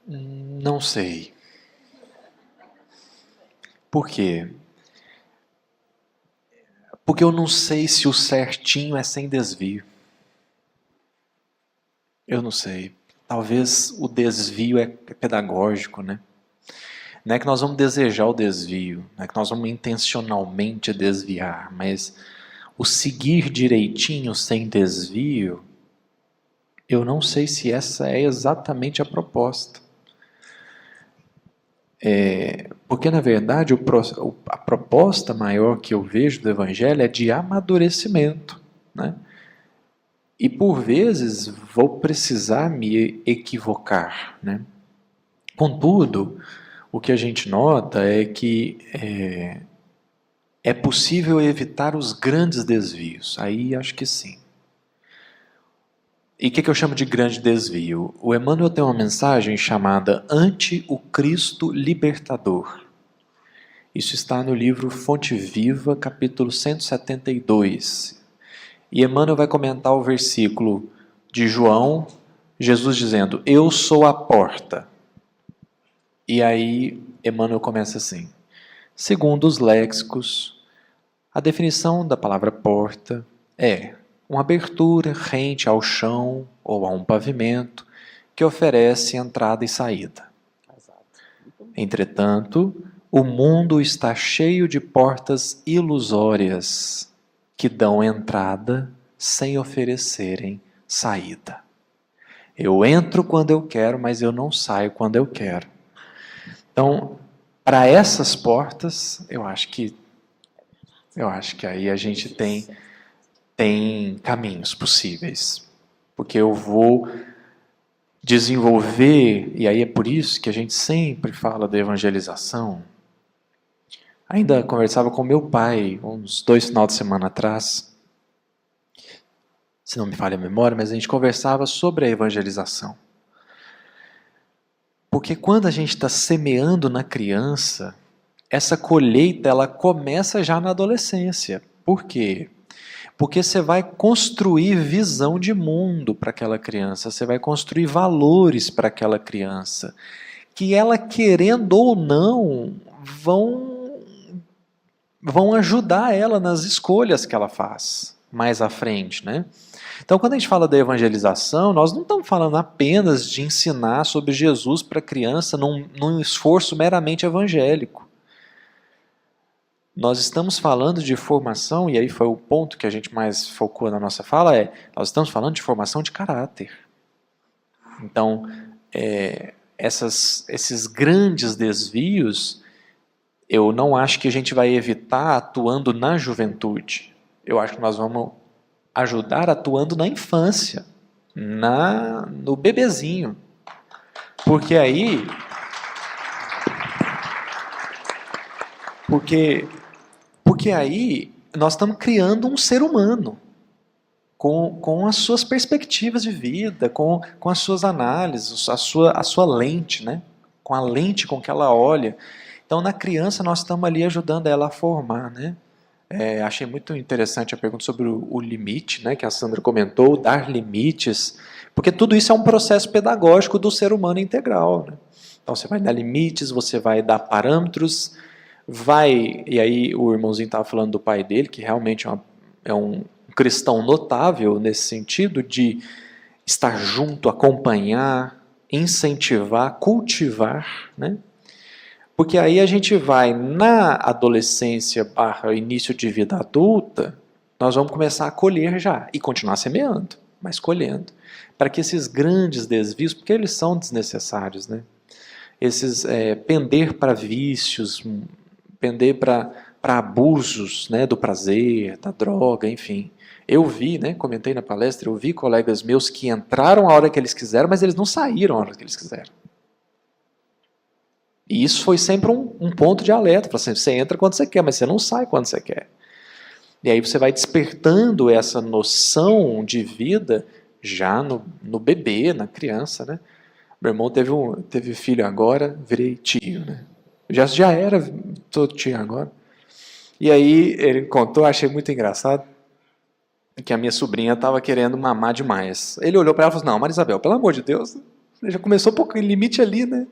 Não sei. Por quê? Porque eu não sei se o certinho é sem desvio. Eu não sei. Talvez o desvio é pedagógico, né? Não é que nós vamos desejar o desvio, não é que nós vamos intencionalmente desviar, mas o seguir direitinho sem desvio, eu não sei se essa é exatamente a proposta. Porque, na verdade, a proposta maior que eu vejo do Evangelho é de amadurecimento, né? E, por vezes, vou precisar me equivocar, né? Contudo, o que a gente nota é que é possível evitar os grandes desvios. Aí, acho que sim. E o que eu chamo de grande desvio? O Emmanuel tem uma mensagem chamada Ante o Cristo Libertador. Isso está no livro Fonte Viva, capítulo 172. E Emmanuel vai comentar o versículo de João, Jesus dizendo, eu sou a porta. E aí Emmanuel começa assim, segundo os léxicos, a definição da palavra porta é uma abertura rente ao chão ou a um pavimento que oferece entrada e saída. Entretanto, o mundo está cheio de portas ilusórias que dão entrada sem oferecerem saída. Eu entro quando eu quero, mas eu não saio quando eu quero. Então, para essas portas, eu acho que aí a gente tem caminhos possíveis. Porque eu vou desenvolver, e aí é por isso que a gente sempre fala da evangelização. Ainda conversava com meu pai, uns 2 finais de semana atrás, se não me falha a memória, mas a gente conversava sobre a evangelização. Porque quando a gente está semeando na criança, essa colheita ela começa já na adolescência. Por quê? Porque você vai construir visão de mundo para aquela criança, você vai construir valores para aquela criança, que ela, querendo ou não, vão ajudar ela nas escolhas que ela faz mais à frente, né? Então, quando a gente fala da evangelização, nós não estamos falando apenas de ensinar sobre Jesus para a criança num esforço meramente evangélico. Nós estamos falando de formação, e aí foi o ponto que a gente mais focou na nossa fala, nós estamos falando de formação de caráter. Então, esses grandes desvios, eu não acho que a gente vai evitar atuando na juventude. Eu acho que nós vamos ajudar atuando na infância, no bebezinho. Porque aí... Porque aí nós estamos criando um ser humano com as suas perspectivas de vida, com as suas análises, a sua lente, né? Com a lente com que ela olha. Então, na criança, nós estamos ali ajudando ela a formar, né? Achei muito interessante a pergunta sobre o limite, né, que a Sandra comentou, dar limites, porque tudo isso é um processo pedagógico do ser humano integral, né? Então, você vai dar limites, você vai dar parâmetros, e aí o irmãozinho estava falando do pai dele, que realmente é um cristão notável nesse sentido de estar junto, acompanhar, incentivar, cultivar, né? Porque aí a gente vai na adolescência / início de vida adulta, nós vamos começar a colher já, e continuar semeando, mas colhendo, para que esses grandes desvios, porque eles são desnecessários, né? Esses pender para vícios, pender para abusos, né, do prazer, da droga, enfim. Eu vi, né, comentei na palestra, eu vi colegas meus que entraram a hora que eles quiseram, mas eles não saíram a hora que eles quiseram. E isso foi sempre um ponto de alerta. Você entra quando você quer, mas você não sai quando você quer. E aí você vai despertando essa noção de vida já no bebê, na criança, né? Meu irmão teve filho agora, virei tio, né? Já era todo tio agora. E aí ele contou, achei muito engraçado, que a minha sobrinha estava querendo mamar demais. Ele olhou para ela e falou assim, não, Maria Isabel, pelo amor de Deus, já começou um pouco limite ali, né?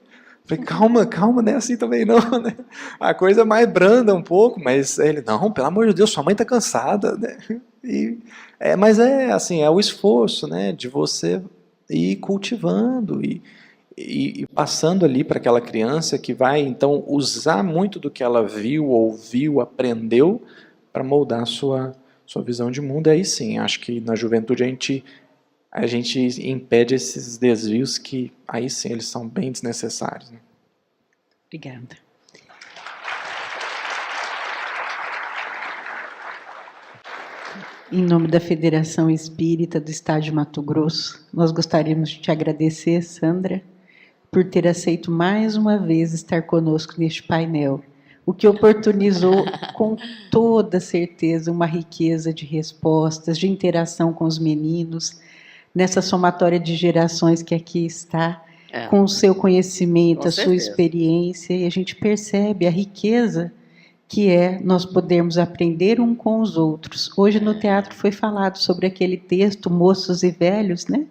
Falei, calma, não é assim também não, né? A coisa mais branda um pouco, mas ele, não, pelo amor de Deus, sua mãe está cansada, né? Mas assim, é o esforço, né, de você ir cultivando e passando ali para aquela criança que vai, então, usar muito do que ela viu, ouviu, aprendeu para moldar a sua visão de mundo. E aí sim, acho que na juventude a gente impede esses desvios que, aí sim, eles são bem desnecessários, né? Obrigada. Em nome da Federação Espírita do Estado de Mato Grosso, nós gostaríamos de te agradecer, Sandra, por ter aceito mais uma vez estar conosco neste painel, o que oportunizou com toda certeza uma riqueza de respostas, de interação com os meninos, nessa somatória de gerações que aqui está, com o seu conhecimento, a sua experiência, e a gente percebe a riqueza que nós podermos aprender um com os outros. Hoje no teatro foi falado sobre aquele texto, Moços e Velhos, né?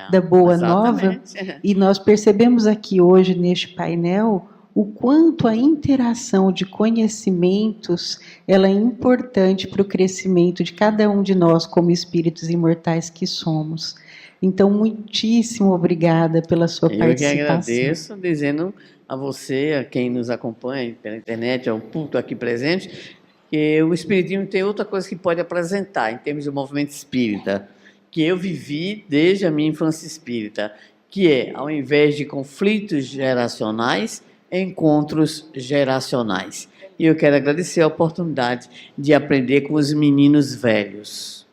Da Boa Nova, e nós percebemos aqui hoje neste painel o quanto a interação de conhecimentos ela é importante para o crescimento de cada um de nós como espíritos imortais que somos. Então, muitíssimo obrigada pela sua participação. Eu que agradeço, dizendo a você, a quem nos acompanha pela internet, ao público aqui presente, que o Espiritismo tem outra coisa que pode apresentar em termos de movimento espírita, que eu vivi desde a minha infância espírita, que é, ao invés de conflitos geracionais, encontros geracionais. E eu quero agradecer a oportunidade de aprender com os meninos velhos.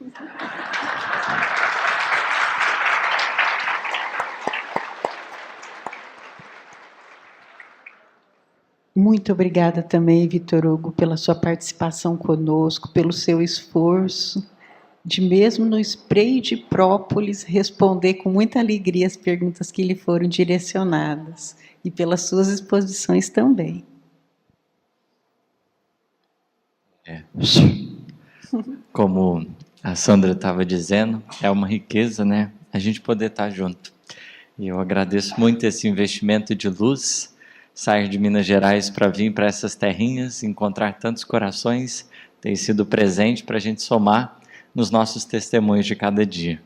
Muito obrigada também, Vitor Hugo, pela sua participação conosco, pelo seu esforço de, mesmo no spray de própolis, responder com muita alegria as perguntas que lhe foram direcionadas, e pelas suas exposições também. Como a Sandra estava dizendo, é uma riqueza, né? A gente poder estar junto. E eu agradeço muito esse investimento de luz, sair de Minas Gerais para vir para essas terrinhas, encontrar tantos corações, tem sido presente para a gente somar nos nossos testemunhos de cada dia.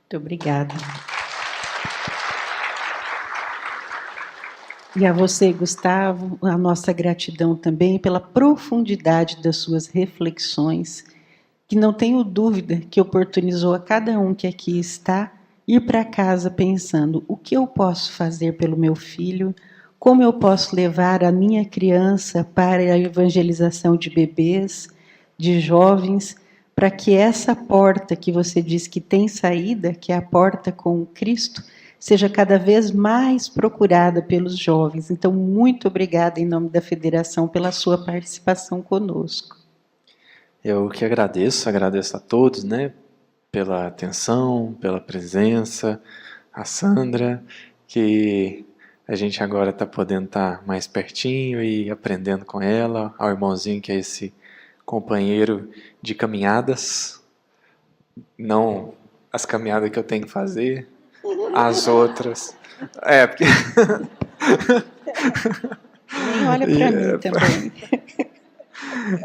Muito obrigada. E a você, Gustavo, a nossa gratidão também pela profundidade das suas reflexões, que não tenho dúvida que oportunizou a cada um que aqui está ir para casa pensando: o que eu posso fazer pelo meu filho? Como eu posso levar a minha criança para a evangelização de bebês, de jovens, para que essa porta que você diz que tem saída, que é a porta com Cristo, seja cada vez mais procurada pelos jovens. Então, muito obrigada em nome da Federação pela sua participação conosco. Eu que agradeço a todos, né, pela atenção, pela presença, a Sandra, que a gente agora está podendo estar mais pertinho e aprendendo com ela, ao irmãozinho que é esse companheiro de caminhadas, não as caminhadas que eu tenho que fazer, as outras. Porque... Nem olha para mim também.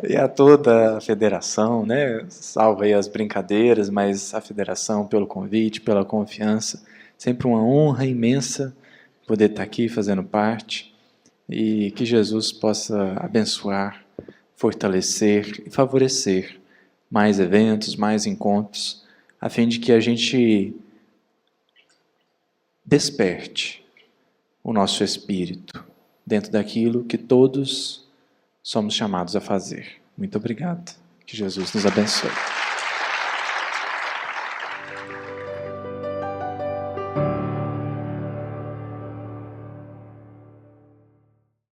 E a toda a federação, né? Salvo aí as brincadeiras, mas a federação pelo convite, pela confiança. Sempre uma honra imensa poder estar aqui fazendo parte, e que Jesus possa abençoar, fortalecer e favorecer mais eventos, mais encontros, a fim de que a gente desperte o nosso espírito dentro daquilo que todos somos chamados a fazer. Muito obrigado. Que Jesus nos abençoe.